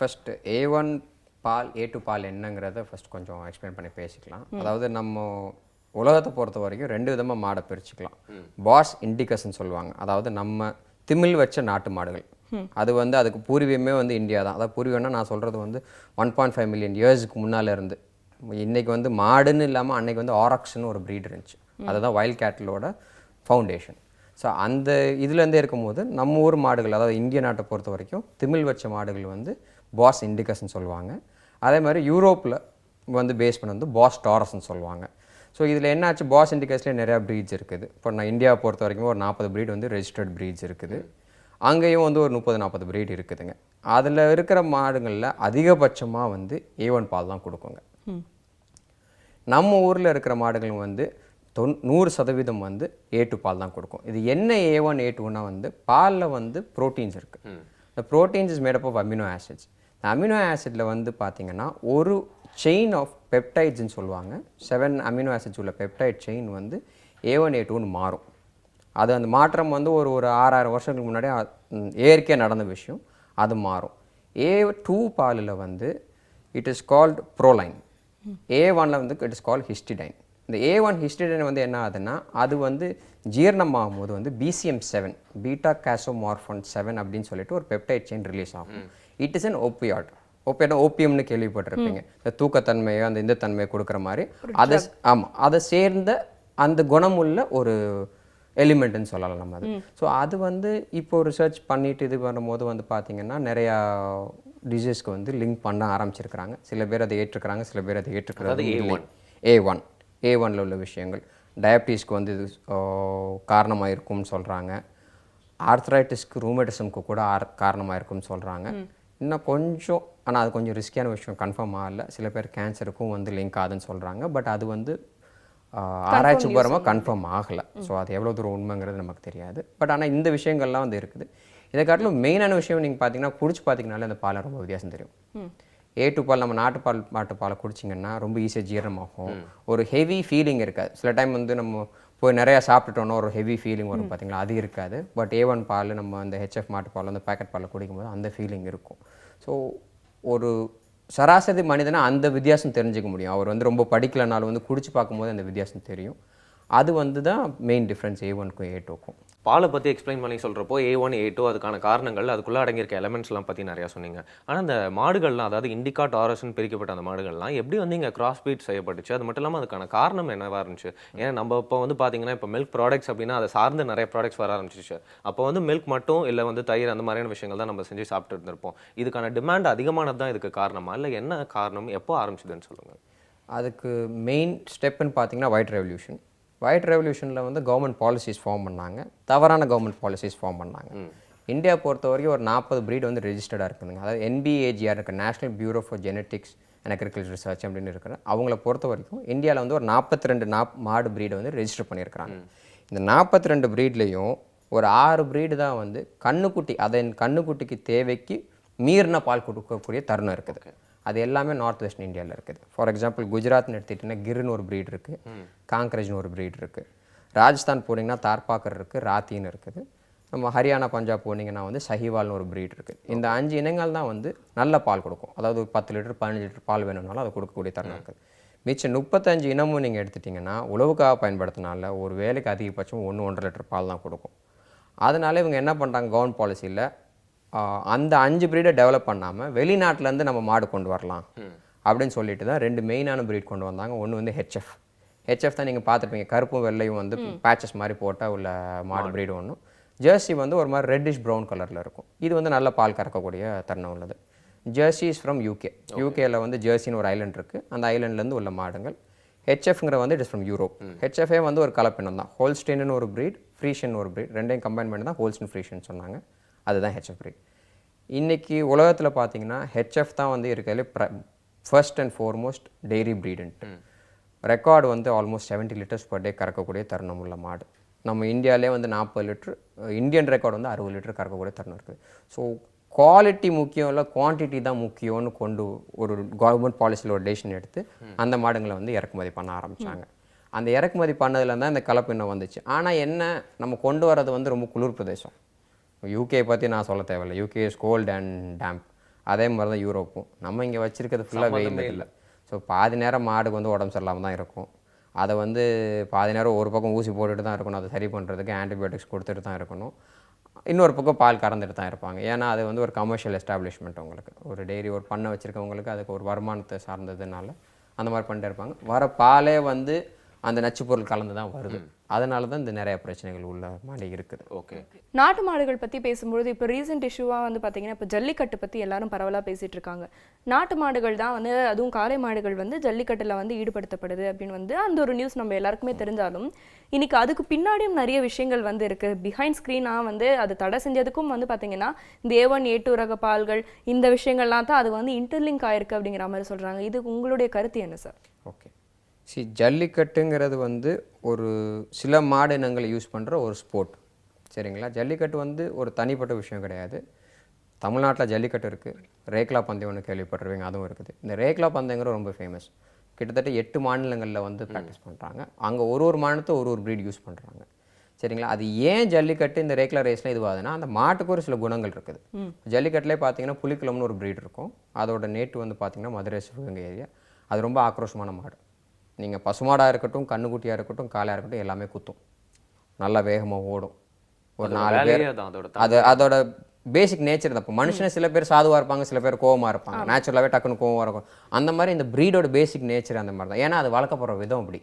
ஃபர்ஸ்ட் A1 பால், A2 பால் என்னங்கிறத ஃபர்ஸ்ட் கொஞ்சம் எக்ஸ்பிளைன் பண்ணி பேசிக்கலாம். அதாவது நம்ம உலகத்தை பொறுத்த வரைக்கும் 2 விதமாக மாடை பிரிச்சுக்கலாம். பாஸ் இண்டிகஸ்ன்னு சொல்லுவாங்க. அதாவது நம்ம திமிழ் வச்ச நாட்டு மாடுகள். அது வந்து அதுக்கு பூர்வீகமே வந்து இந்தியா தான். அதாவது பூர்வீகம்னா நான் சொல்கிறது வந்து 1.5 மில்லியன் இயர்ஸுக்கு முன்னால் இருந்து. இன்றைக்கி வந்து மாடுன்னு இல்லாமல் அன்றைக்கி வந்து ஆரக்ஸ்னு ஒரு ப்ரீட் இருந்துச்சு. அதுதான் வைல்ட் கேட்டிலோட ஃபவுண்டேஷன். ஸோ அந்த இதுலேருந்தே இருக்கும்போது நம்ம ஊர் மாடுகள், அதாவது இந்திய நாட்டை பொறுத்த வரைக்கும் திமிழ் வச்ச மாடுகள் வந்து பாஸ் இண்டிகஸ்ன்னு சொல்லுவாங்க. அதே மாதிரி யூரோப்பில் வந்து பேஸ் பண்ண வந்து பாஸ் டாரஸ்ன்னு சொல்லுவாங்க. ஸோ இதில் என்னாச்சு, பாஸ் இண்டிகஸ்லேயே நிறையா ப்ரீட்ஸ் இருக்குது. இப்போ நான் இந்தியாவை பொறுத்த வரைக்கும் ஒரு 40 ப்ரீட் வந்து ரெஜிஸ்டர்ட் ப்ரீட்ஸ் இருக்குது. அங்கேயும் வந்து ஒரு 30-40 ப்ரீட் இருக்குதுங்க. அதில் இருக்கிற மாடுகளில் அதிகபட்சமாக வந்து A1 பால் தான் கொடுக்குங்க. நம்ம ஊரில் இருக்கிற மாடுகள் வந்து 100% வந்து A2 பால் தான் கொடுக்கும். இது என்ன A1 A2னா வந்து பாலில் வந்து ப்ரோட்டீன்ஸ் இருக்குது. இந்த proteins is made up of amino acids. இந்த அமினோ ஆசிட்ல வந்து பார்த்தீங்கன்னா ஒரு செயின் ஆஃப் பெப்டைட்ஸ்ன்னு சொல்லுவாங்க. 7 அமினோ ஆசிட்ஸ் உள்ள பெப்டைட் செயின் வந்து A1 A2ன்னு மாறும். அது அந்த மாற்றம் வந்து ஒரு 6000 வருஷங்களுக்கு முன்னாடி இயற்கையாக நடந்த விஷயம். அது மாறும். A2 பாலில் வந்து இட் இஸ் கால்ட் ப்ரோலைன். A1ல வந்து இட் இஸ் கால்ட் ஹிஸ்டிடைன். இந்த A1 ஹிஸ்டிடைன் வந்து என்ன ஆகுதுன்னா அது வந்து ஜீரணமாகும் போது வந்து BCM7 பீட்டா கேசோமார்ஃபன் 7 அப்படின்னு சொல்லிட்டு ஒரு பெப்டைட் செயின் ரிலீஸ் ஆகும். It is an opioid. ஓபியம்னு கேள்விப்பட்டிருப்பீங்க. இந்த தூக்கத்தன்மையோ அந்த இந்த தன்மையை கொடுக்குற மாதிரி அதை அதை சேர்ந்த அந்த குணமுள்ள ஒரு எலிமெண்ட்னு சொல்லலாம் நம்ம அது. ஸோ அது வந்து இப்போ ரிசர்ச் பண்ணிட்டு இது பண்ணும்போது வந்து பார்த்தீங்கன்னா நிறையா டிசீஸ்க்கு வந்து லிங்க் பண்ண ஆரம்பிச்சிருக்கிறாங்க. சில பேர் அதை ஏற்றுக்கிறாங்க, சில பேர் அதை ஏற்றுக்கிறது. A1ல உள்ள விஷயங்கள் டயபிட்டிஸ்க்கு வந்து இது காரணமாக இருக்கும்னு சொல்கிறாங்க. ஆர்த்ரைட்டிஸ்க்கு ரூமேட்டிசம்க்கு கூட காரணமாக இருக்கும்னு சொல்கிறாங்க. இன்னும் கொஞ்சம், ஆனால் அது கொஞ்சம் ரிஸ்கியான விஷயம், கன்ஃபார்ம் ஆகலை. சில பேர் கேன்சருக்கும் வந்து லிங்க் ஆகுதுன்னு சொல்கிறாங்க. பட் அது வந்து ஆராய்ச்சி பூர்வமாக கன்ஃபார்ம் ஆகலை. ஸோ அது எவ்வளோ தூரம் உண்மைங்கிறது நமக்கு தெரியாது. பட் ஆனால் இந்த விஷயங்கள்லாம் வந்து இருக்குது. இதை காட்டிலும் மெயினான விஷயம் நீங்கள் பார்த்தீங்கன்னா குடிச்சு பார்த்தீங்கனாலே அந்த பாலை ரொம்ப வித்தியாசம் தெரியும். A2 பால் நம்ம மாட்டு பாலை குடிச்சிங்கன்னா ரொம்ப ஈஸியாக ஜீரணமாகும். ஒரு ஹெவி ஃபீலிங் இருக்காது. சில டைம் வந்து நம்ம போய் நிறையா சாப்பிட்டுட்டோன்னா ஒரு ஹெவி ஃபீலிங் வரும் பார்த்தீங்களா, அது இருக்காது. பட் A1 பால் நம்ம அந்த HF மாட்டு பால் அந்த பேக்கெட் பாலில் குடிக்கும்போது அந்த ஃபீலிங் இருக்கும். ஸோ ஒரு சராசரி மனிதனை அந்த வித்தியாசம் தெரிஞ்சுக்க முடியும். அவர் வந்து ரொம்ப படிக்கலைனாலும் வந்து குடிச்சு பார்க்கும்போது அந்த வித்தியாசம் தெரியும். அது வந்து தான் மெயின் டிஃப்ரென்ஸ் A1க்கும் A2க்கும். பாலை பற்றி எக்ஸ்பிளைன் பண்ணி சொல்கிறப்போ A1 A2 அதுக்கான காரணங்கள், அதுக்குள்ளே அடங்கியிருக்க எலமெண்ட்ஸ்லாம் பற்றி நிறையா சொன்னீங்க. ஆனால் அந்த மாடுகள்லாம், அதாவது இண்டிகா டாரஸ்ன்னு பிரிக்கப்பட்ட அந்த மாடுகள்லாம் எப்படி வந்து இங்கே கிராஸ் பீட் செய்யப்பட்டுச்சு? அது மட்டும் இல்லாமல் அதுக்கான காரணம் என்னவாக இருந்துச்சு? ஏன்னா நம்ம இப்போ வந்து பார்த்தீங்கன்னா இப்போ மில்க் ப்ராடக்ட்ஸ் அப்படின்னா அதை சார்ந்து நிறைய ப்ராடக்ட்ஸ் வர ஆரம்பிச்சிச்சு. அப்போ வந்து மில்க் மட்டும் இல்லை வந்து தயிர் அந்த மாதிரியான விஷயங்கள் தான் நம்ம செஞ்சு சாப்பிட்டு இருந்திருப்போம். இதுக்கான டிமாண்ட் அதிகமானது தான் இதுக்கு காரணமா, இல்லை என்ன காரணம், எப்போ ஆரம்பிச்சதுன்னு சொல்லுங்கள். அதுக்கு மெயின் ஸ்டெப்புன்னு பார்த்தீங்கன்னா ஒயிட் ரெவல்யூஷனில் வந்து கவர்மெண்ட் பாலிசிஸ் ஃபார்ம் பண்ணாங்க. தவறான கவர்மெண்ட் பாலிசிஸ் ஃபார்ம் பண்ணாங்க. இந்தியா பொறுத்த வரைக்கும் ஒரு 40 ப்ரீட் வந்து ரெஜிஸ்டர்டாக இருக்குதுங்க. அதாவது NBAGR இருக்க national bureau for genetics and agriculture research அப்படின்னு இருக்கிற அவங்கள பொறுத்த வரைக்கும் இந்தியாவில் வந்து ஒரு 42 மாடு ப்ரீடை வந்து ரெஜிஸ்டர் பண்ணியிருக்கிறாங்க. இந்த 42 ப்ரீட்லேயும் ஒரு 6 ப்ரீடு தான் வந்து கண்ணுக்குட்டிக்கு தேவைக்கு மீறின பால் கொடுக்கக்கூடிய தருணம் இருக்குது. அது எல்லாமே நார்த் வெஸ்ட் இந்தியாவில் இருக்குது. ஃபார் எக்ஸாம்பிள் குஜராத்னு எடுத்துகிட்டிங்கன்னா கிர்னு ஒரு ப்ரீட் இருக்குது, காங்க்ரேஜ்னு ஒரு ப்ரீட் இருக்குது. ராஜஸ்தான் போனீங்கன்னா தார்பாக்கர் இருக்குது, ராத்தின்னு இருக்குது. நம்ம ஹரியானா பஞ்சாப் போனீங்கன்னா வந்து சஹிவால்னு ஒரு ப்ரீட் இருக்குது. இந்த 5 இனங்கள் தான் வந்து நல்ல பால் கொடுக்கும். அதாவது 10 லிட்டர் 15 லிட்டர் பால் வேணும்னாலும் அதை கொடுக்கக்கூடிய தருணம் இருக்குது. மிச்சம் 35 இனமும் நீங்கள் எடுத்துட்டிங்கன்னா உழவுக்காக பயன்படுத்தினால ஒரு வேலைக்கு அதிகபட்சம் 1-1.5 லிட்டர் பால் தான் கொடுக்கும். அதனால இவங்க என்ன பண்ணுறாங்க, கவர்மெண்ட் பாலிசியில் அந்த 5 ப்ரீடை டெவலப் பண்ணாமல் வெளிநாட்டிலேருந்து நம்ம மாடு கொண்டு வரலாம் அப்படின்னு சொல்லிட்டு தான் 2 மெயினான ப்ரீட் கொண்டு வந்தாங்க. ஒன்று வந்து ஹெச்எஃப் தான் நீங்கள் பார்த்துருப்பீங்க, கருப்பும் வெள்ளையும் வந்து பேச்சஸ் மாதிரி போட்டால் உள்ள மாடு ப்ரீடு ஒன்றும். ஜெர்சி வந்து ஒரு மாதிரி ரெட்டிஷ் ப்ரௌன் கலரில் இருக்கும். இது வந்து நல்ல பால் கறக்கக்கூடிய தருணம் உள்ளது. ஜெர்சி இஸ் ஃப்ரம் யூகேல வந்து ஜெர்சின்னு ஒரு ஐலண்ட் இருக்குது. அந்த ஐலண்ட்லேருந்து உள்ள மாடுங்கள். ஹெச்எஃப்ங்கிற வந்து இட் இஸ் ஃப்ரம் யூரோப். ஹெச்எஃப்ஏ வந்து ஒரு கலப்பினம் தான். ஹோல்ஸ்டெயின்னு ஒரு ப்ரீட், ஃப்ரீஷன் ஒரு ப்ரீட், ரெண்டையும் கம்பைன் பண்ணி தான் ஹோல்ஸ்டன் ஃப்ரீஷன் சொன்னாங்க. அதுதான் ஹெச்எஃப் ப்ரீட். இன்றைக்கி உலகத்தில் பார்த்தீங்கன்னா ஹெச்எஃப் தான் வந்து இருக்கிறதுலே ஃபர்ஸ்ட் அண்ட் ஃபார்மோஸ்ட் டெய்ரி ப்ரீடுன்ட்டு. ரெக்கார்டு வந்து ஆல்மோஸ்ட் 70 லிட்டர்ஸ் பர் டே கறக்கக்கூடிய தருணம் உள்ள மாடு. நம்ம இந்தியாவிலே வந்து 40 லிட்டர், இந்தியன் ரெக்கார்டு வந்து 60 லிட்டர் கறக்கக்கூடிய தருணம் இருக்குது. ஸோ குவாலிட்டி முக்கியம் இல்லை, குவான்டிட்டி தான் முக்கியம்னு கொண்டு ஒரு கவர்மெண்ட் பாலிசியில் ஒரு டெசிஷன் எடுத்து அந்த மாடுங்களை வந்து இறக்குமதி பண்ண ஆரம்பித்தாங்க. அந்த இறக்குமதி பண்ணதில் தான் இந்த கலப்பினம் வந்துச்சு. ஆனால் என்ன, நம்ம கொண்டு வரது வந்து ரொம்ப குளிர் பிரதேசம். யூகே பற்றி நான் சொல்ல தேவையில்லை. UK is cold and damp. அதே மாதிரி தான் யூரோப்பும். நம்ம இங்கே வச்சுருக்கிறது ஃபுல்லாக வெயில் இல்லை. ஸோ பாதி நேரம் மாடுக்கு வந்து உடம்பு சரியில்லாமல் தான் இருக்கும். அதை வந்து பாதி நேரம் ஒரு பக்கம் ஊசி போட்டுட்டு தான் இருக்கணும். அதை சரி பண்ணுறதுக்கு ஆன்டிபயோட்டிக்ஸ் கொடுத்துட்டு தான் இருக்கணும். இன்னொரு பக்கம் பால் கறந்துட்டு தான் இருப்பாங்க. ஏன்னா அது வந்து ஒரு கமர்ஷியல் எஸ்டாப்ளிஷ்மெண்ட். உங்களுக்கு ஒரு டெய்ரி ஒரு பண்ணை வச்சுருக்கவங்களுக்கு அதுக்கு ஒரு வருமானத்தை சார்ந்ததுனால அந்த மாதிரி பண்ணிட்டு இருப்பாங்க. வர பாலே வந்து அந்த நச்சு பொருள் கலந்து தான் வருது. அதனால தான் இந்த நிறைய பிரச்சனைகள் உள்ள மாடி இருக்குது. ஓகே. நாட்டு மாடுகள் பத்தி பேசும்போது இப்போ ரீசெண்ட் இஷ்யூவா வந்து பாத்தீங்கன்னா இப்போ ஜல்லிக்கட்டு பத்தி எல்லாரும் பரவலா பேசிட்டு இருக்காங்க. நாட்டு மாடுகள் தான் வந்து அதுவும் காளை மாடுகள் வந்து ஜல்லிக்கட்டுல வந்து ஈடுபடுத்தப்படுது அப்படின்னு வந்து அந்த ஒரு நியூஸ் நம்ம எல்லாருக்குமே தெரிஞ்சாலும் இன்னைக்கு அதுக்கு பின்னாடியும் நிறைய விஷயங்கள் வந்து இருக்கு. பிஹைண்ட் ஸ்க்ரீனா வந்து அது தடை செஞ்சதுக்கும் வந்து பாத்தீங்கன்னா இந்த A1 A2 ரக பால்கள் இந்த விஷயங்கள்லாம் தான் அது வந்து இன்டர்லிங்க் ஆயிருக்கு அப்படிங்கிற மாதிரி சொல்றாங்க. இது உங்களுடைய கருத்து என்ன சார்? ஓகே. ஜல்லிக்கட்டுங்கிறது வந்து ஒரு சில மாடு இனங்களை யூஸ் பண்ணுற ஒரு ஸ்போர்ட், சரிங்களா? ஜல்லிக்கட்டு வந்து ஒரு தனிப்பட்ட விஷயம் கிடையாது. தமிழ்நாட்டில் ஜல்லிக்கட்டு இருக்குது, ரேக்லா பந்தயம் ஒன்று கேள்விப்பட்டிருவீங்க, அதுவும் இருக்குது. இந்த ரேக்லா பந்தயங்கிறது ரொம்ப ஃபேமஸ். கிட்டத்தட்ட 8 மாநிலங்களில் வந்து ப்ராக்டிஸ் பண்ணுறாங்க. அங்கே ஒரு மாநிலத்தை ஒரு ப்ரீட் யூஸ் பண்ணுறாங்க, சரிங்களா? அது ஏன் ஜல்லிக்கட்டு இந்த ரேக்லா ரேஸ்லாம் இதுவாகுதுன்னா அந்த மாட்டுக்கு ஒரு சில குணங்கள் இருக்குது. ஜல்லிக்கட்டுலேயே பார்த்தீங்கன்னா புலிக்குளம்னு ஒரு ப்ரீட் இருக்கும். அதோட நேட்டு வந்து பார்த்தீங்கன்னா மதுரை சிவகங்கை ஏரியா. அது ரொம்ப ஆக்ரோஷமான மாடு. நீங்கள் பசுமாடாக இருக்கட்டும், கண்ணுக்குட்டியாக இருக்கட்டும், காளையாக இருக்கட்டும், எல்லாமே குத்தும், நல்லா வேகமாக ஓடும். ஒரு 4 பேர் அதோட பேசிக் நேச்சர் தான். இப்போ மனுஷனை சில பேர் சாதுவாக இருப்பாங்க, சில பேர் கோவமாக இருப்பாங்க, நேச்சுரலாகவே டக்குன்னு கோவமாக இருக்கும். அந்த மாதிரி இந்த ப்ரீடோட பேசிக் நேச்சர் அந்த மாதிரி தான். ஏன்னா அது வளர்க்கப்படுற விதம் அப்படி.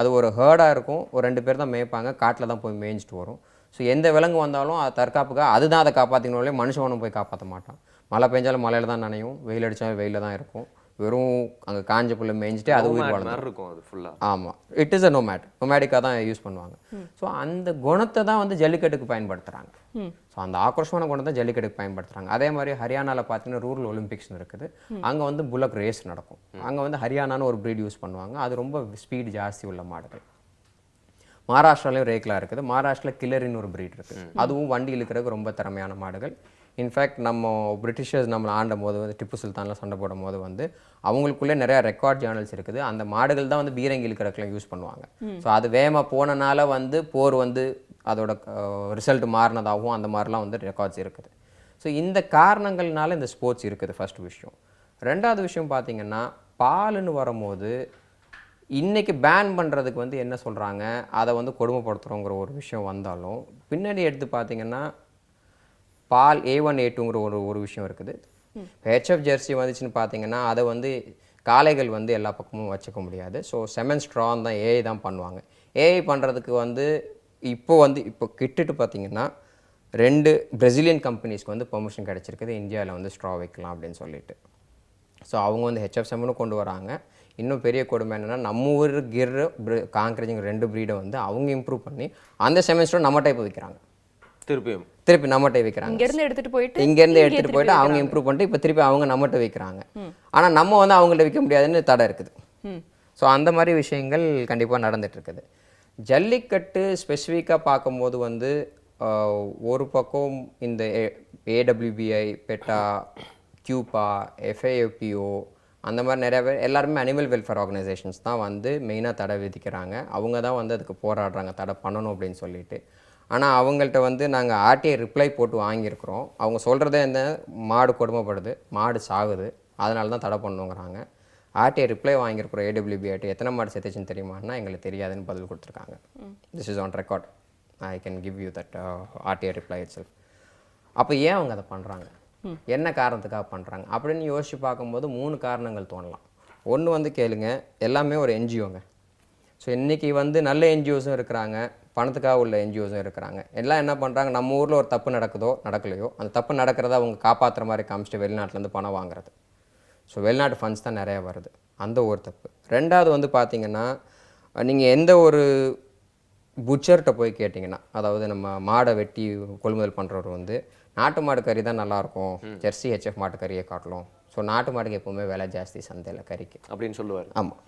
அது ஒரு ஹேர்டாக இருக்கும், ஒரு 2 பேர் தான் மேய்ப்பாங்க, காட்டில் தான் போய் மேய்ஞ்சிட்டு வரும். ஸோ எந்த விலங்கு வந்தாலும் அது தற்காப்புக்காக அதுதான் அதை காப்பாற்றினோடே மனுஷன் ஒன்றும் போய் காப்பாற்ற மாட்டான். மழை பெஞ்சாலும் மழையில் தான் நனையும், வெயில் அடித்தாலும் வெயிலில் தான் இருக்கும். வெறும் அங்கே காஞ்ச புல்ல மேய்ஞ்சிட்டு அது உயிர் இருக்கும் அது ஃபுல்லாக. ஆமாம், இட் இஸ் அ நொமேடிக்காக தான் யூஸ் பண்ணுவாங்க. ஸோ அந்த குணத்தை தான் வந்து ஜல்லிக்கட்டுக்கு பயன்படுத்துகிறாங்க. ஸோ அந்த ஆக்ரோஷமான குணத்தை ஜல்லிக்கட்டுக்கு பயன்படுத்துகிறாங்க. அதே மாதிரி ஹரியானாவில் பார்த்தீங்கன்னா ரூரல் ஒலிம்பிக்ஸ்னு இருக்குது. அங்கே வந்து புல்லக் ரேஸ் நடக்கும். அங்கே வந்து ஹரியானான்னு ஒரு ப்ரீட் யூஸ் பண்ணுவாங்க. அது ரொம்ப ஸ்பீடு ஜாஸ்தி உள்ள மாடுகள். மகாராஷ்டிராலையும் ரேக்லா இருக்குது. மகாராஷ்டிராவில் கில்லரின்னு ஒரு ப்ரீட் இருக்குது. அதுவும் வண்டி இழுக்கிறதுக்கு ரொம்ப திறமையான மாடுகள். இன்ஃபேக்ட் நம்ம பிரிட்டிஷர்ஸ் நம்மளை ஆண்டும் போது வந்து டிப்பு சுல்தானில் சண்டை போடும் போது வந்து அவங்களுக்குள்ளே நிறையா ரெக்கார்ட் ஜேர்னல்ஸ் இருக்குது. அந்த மாடுகள் தான் வந்து பீரங்கி இழுக்கிறதுக்குலாம் யூஸ் பண்ணுவாங்க. ஸோ அது வேகமாக போனனால வந்து போர் வந்து அதோட ரிசல்ட் மாறினதாகவும் அந்த மாதிரிலாம் வந்து ரெக்கார்ட்ஸ் இருக்குது. ஸோ இந்த காரணங்கள்னால இந்த ஸ்போர்ட்ஸ் இருக்குது ஃபர்ஸ்ட் விஷயம். ரெண்டாவது விஷயம் பார்த்திங்கன்னா பாலுன்னு வரும்போது இன்றைக்கி பேன் பண்ணுறதுக்கு வந்து என்ன சொல்கிறாங்க, அதை வந்து கொடுமைப்படுத்துகிறோங்கிற ஒரு விஷயம் வந்தாலும் பின்னாடி எடுத்து பார்த்திங்கன்னா பால் A1 A2ங்கிற ஒரு விஷயம் இருக்குது. HF ஜெர்சி வந்துச்சுன்னு பார்த்தீங்கன்னா அதை வந்து காளைகள் வந்து எல்லா பக்கமும் வச்சுக்க முடியாது. ஸோ செமன் ஸ்ட்ரான் தான் ஏஐ தான் பண்ணுவாங்க. ஏஐ பண்ணுறதுக்கு வந்து இப்போ கிட்டுட்டு பார்த்தீங்கன்னா 2 பிரசிலியன் கம்பெனிஸ்க்கு வந்து பெர்மிஷன் கிடச்சிருக்குது இந்தியாவில் வந்து ஸ்ட்ரா வைக்கலாம் அப்படின்னு சொல்லிட்டு. ஸோ அவங்க வந்து HF செமனும் கொண்டு வராங்க. இன்னும் பெரிய கொடுமை என்னென்னா நம்ம ஊர் கிர் காங்கிரேஜிங் 2 ப்ரீடை வந்து அவங்க இம்ப்ரூவ் பண்ணி அந்த செமன் ஸ்ட்ரா நம்ம டைப் வைக்கிறாங்க. திருப்பி நம்மகிட்ட வைக்கிறாங்க. இங்கேருந்து எடுத்துகிட்டு போயிட்டு அவங்க இம்ப்ரூவ் பண்ணிட்டு இப்போ திருப்பி அவங்க நம்மகிட்ட வைக்கிறாங்க. ஆனால் நம்ம வந்து அவங்கள்ட்ட வைக்க முடியாதுன்னு தடை இருக்குது. ஸோ அந்த மாதிரி விஷயங்கள் கண்டிப்பாக நடந்துட்டு இருக்குது. ஜல்லிக்கட்டு ஸ்பெசிஃபிக்காக பார்க்கும்போது வந்து ஒரு பக்கம் இந்த AWBI, பெட்டா, கியூபா, FAFPO அந்த மாதிரி நிறைய பேர் எல்லாருமே அனிமல் வெல்ஃபேர் ஆர்கனைசேஷன்ஸ் தான் வந்து மெயினாக தடை விதிக்கிறாங்க. அவங்க தான் வந்து அதுக்கு போராடுறாங்க தடை பண்ணணும் அப்படின்னு சொல்லிட்டு. ஆனால் அவங்கள்ட்ட வந்து நாங்கள் RTI ரிப்ளை போட்டு வாங்கியிருக்கிறோம். அவங்க சொல்கிறதே என்ன, மாடு கொடுமைப்படுது, மாடு சாகுது, அதனால தான் தடை பண்ணுங்கிறாங்க. RTI ரிப்ளை வாங்கியிருக்கிறோம் AWBI எத்தனை மாடு செத்துச்சுன்னு தெரியுமான்னா எங்களுக்கு தெரியாதுன்னு பதில் கொடுத்துருக்காங்க. This is on record. I can give you that RTI reply it self. அப்போ ஏன் அவங்க அதை பண்ணுறாங்க, என்ன காரணத்துக்காக பண்ணுறாங்க அப்படின்னு யோசித்து பார்க்கும்போது 3 காரணங்கள் தோணலாம். ஒன்று வந்து கேளுங்க, எல்லாமே ஒரு NGOங்க. ஸோ இன்றைக்கி வந்து நல்ல NGOஸும் இருக்கிறாங்க, பணத்துக்காக உள்ள NGOஸும் இருக்கிறாங்க. எல்லாம் என்ன பண்ணுறாங்க, நம்ம ஊரில் ஒரு தப்பு நடக்குதோ நடக்கலையோ அந்த தப்பு நடக்கிறத அவங்க காப்பாற்றுற மாதிரி காமிச்சிட்டு வெளிநாட்டிலேருந்து பணம் வாங்குறது. ஸோ வெளிநாட்டு ஃபண்ட்ஸ் தான் நிறையா வருது, அந்த ஒரு தப்பு. ரெண்டாவது வந்து பார்த்திங்கன்னா நீங்கள் எந்த ஒரு புச்சர்கிட்ட போய் கேட்டிங்கன்னா, அதாவது நம்ம மாடை வெட்டி கொள்முதல் பண்ணுறவர் வந்து நாட்டு மாடு கறி தான் நல்லாயிருக்கும், ஜெர்சி HF மாட்டு கறியை காட்டலாம், ஸோ நாட்டு மாடுக்கு எப்போவுமே விலை ஜாஸ்தி சந்தையில் கறிக்கு அப்படின்னு சொல்லுவார். ஆமாம்,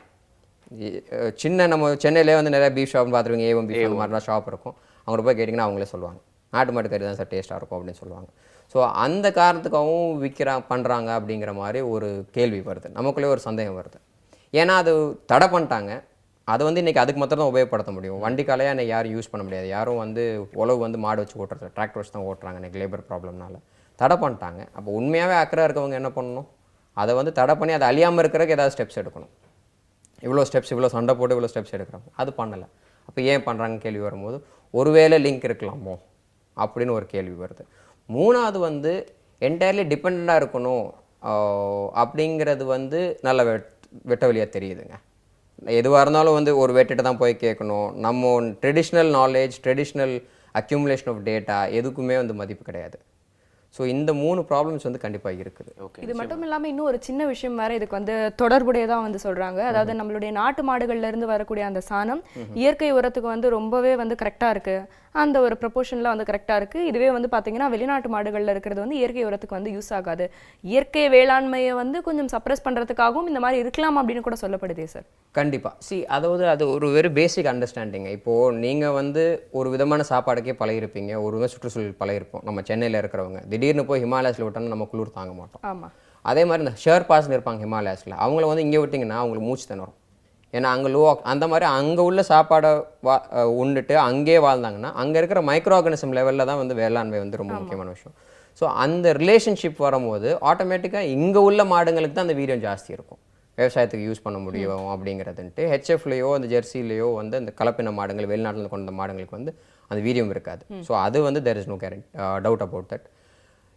சின்ன நம்ம சென்னையிலே வந்து நிறைய பீஃப் ஷாப்னு பார்த்துருவீங்க, A1 பீஃப் அந்த மாதிரிலாம் ஷாப் இருக்கும். அவங்கள்ட்ட போய் கேட்டிங்கன்னா அவங்களே சொல்லுவாங்க நாட்டு மாட்டு கறி தான் சார் டேஸ்ட்டாக இருக்கும் அப்படின்னு சொல்லுவாங்க. ஸோ அந்த காரணத்துக்காகவும் பண்ணுறாங்க அப்படிங்கிற மாதிரி ஒரு கேள்வி வருது, நமக்குள்ளே ஒரு சந்தேகம் வருது. ஏன்னா அது தடை பண்ணிட்டாங்க, அது வந்து இன்றைக்கி அதுக்கு மாத்திரம் தான் உபயோகப்படுத்த முடியும். வண்டி காலையாக இன்றைக்கி யாரும் யூஸ் பண்ண முடியாது, யாரும் வந்து உழவு வந்து மாடு வச்சு ஓட்டுறது, டிராக்டர் வச்சு தான் ஓட்டுறாங்க இன்றைக்கி லேபர் ப்ராப்ளம்னால. தடை பண்ணிட்டாங்க. அப்போ உண்மையாகவே அக்கறை இருக்கவங்க என்ன பண்ணணும், அதை வந்து தடை பண்ணி அதை அழியாமல் இருக்கிறதுக்கு ஏதாவது ஸ்டெப்ஸ் எடுக்கணும். இவ்வளோ ஸ்டெப்ஸ், இவ்வளோ சண்டை போட்டு இவ்வளோ ஸ்டெப்ஸ் எடுக்கிறாங்க, அது பண்ணலை. அப்போ ஏன் பண்ணுறாங்கன்னு கேள்வி வரும்போது ஒருவேளை லிங்க் இருக்கலாமோ அப்படின்னு ஒரு கேள்வி வருது. மூணாவது வந்து என்டையர்லி டிபெண்ட்டாக இருக்கணும் அப்படிங்கிறது வந்து நல்ல வெட்ட வழியாக தெரியுதுங்க. எதுவாக இருந்தாலும் வந்து ஒரு வெட்டிட்டு தான் போய் கேட்கணும். நம்ம traditional knowledge, traditional accumulation of data எதுக்குமே வந்து மதிப்பு கிடையாது. ஸோ இந்த 3 ப்ராப்ளம்ஸ் வந்து கண்டிப்பாக இருக்குது. இது மட்டும் இல்லாமல் இன்னும் ஒரு சின்ன விஷயம் வேற இதுக்கு வந்து தொடர்புடையதான் வந்து சொல்றாங்க. அதாவது நம்மளுடைய நாட்டு மாடுகள்ல இருந்து வரக்கூடிய அந்த சாணம் இயற்கை உரத்துக்கு வந்து ரொம்பவே வந்து கரெக்டா இருக்கு. அந்த ஒரு ப்ரொபோர்ஷன்ல வந்து கரெக்டா இருக்கு. இதுவே வந்து பாத்தீங்கன்னா வெளிநாட்டு மாடுகள்ல இருக்கிறது வந்து இயற்கை உரத்துக்கு வந்து யூஸ் ஆகாது. இயற்கை வேளாண்மையை வந்து கொஞ்சம் சப்ரஸ் பண்றதுக்காகவும் இந்த மாதிரி இருக்கலாம் அப்படின்னு கூட சொல்லப்படுதே சார். கண்டிப்பாக அதாவது அது ஒரு வெரி பேசிக் அண்டர்ஸ்டாண்டிங். இப்போது நீங்கள் வந்து ஒரு விதமான சாப்பாடுக்கே பழகிருப்பீங்க, ஒரு விதமாக சுற்றுச்சூழல் பழகிருப்போம். நம்ம சென்னையில் இருக்கிறவங்க திடீர்னு போய் ஹிமாலயாஸில் விட்டோம்னா நம்ம குளிர் தாங்க மாட்டோம். ஆமா. அதே மாதிரி இந்த ஷேர்பாஸ்ன்னு இருப்பாங்க ஹிமாலயாஸில், அவங்கள வந்து இங்கே விட்டிங்கன்னா அவங்களுக்கு மூச்சு திணறும். ஏன்னா அங்கே அந்த மாதிரி அங்கே உள்ள சாப்பாடை உண்டுட்டு அங்கேயே வாழ்ந்தாங்கன்னா அங்கே இருக்கிற மைக்ரோ ஆர்கானிசம் லெவலில் தான் வந்து வேளாண்மை வந்து ரொம்ப முக்கியமான விஷயம். ஸோ அந்த ரிலேஷன்ஷிப் வரும்போது ஆட்டோமேட்டிக்காக இங்கே உள்ள மாடுங்களுக்கு தான் அந்த வீரியம் ஜாஸ்தி இருக்கும், விவசாயத்துக்கு யூஸ் பண்ண முடியும் அப்படிங்கிறதுன்ட்டு. ஹெச்எஃப்லேயோ அந்த ஜெர்சிலேயோ வந்து அந்த கலப்பின மாடுகள் வெளிநாட்டில் கொண்ட மாடுங்களுக்கு வந்து அந்த வீரியம் இருக்காது. ஸோ அது வந்து there is no doubt about that.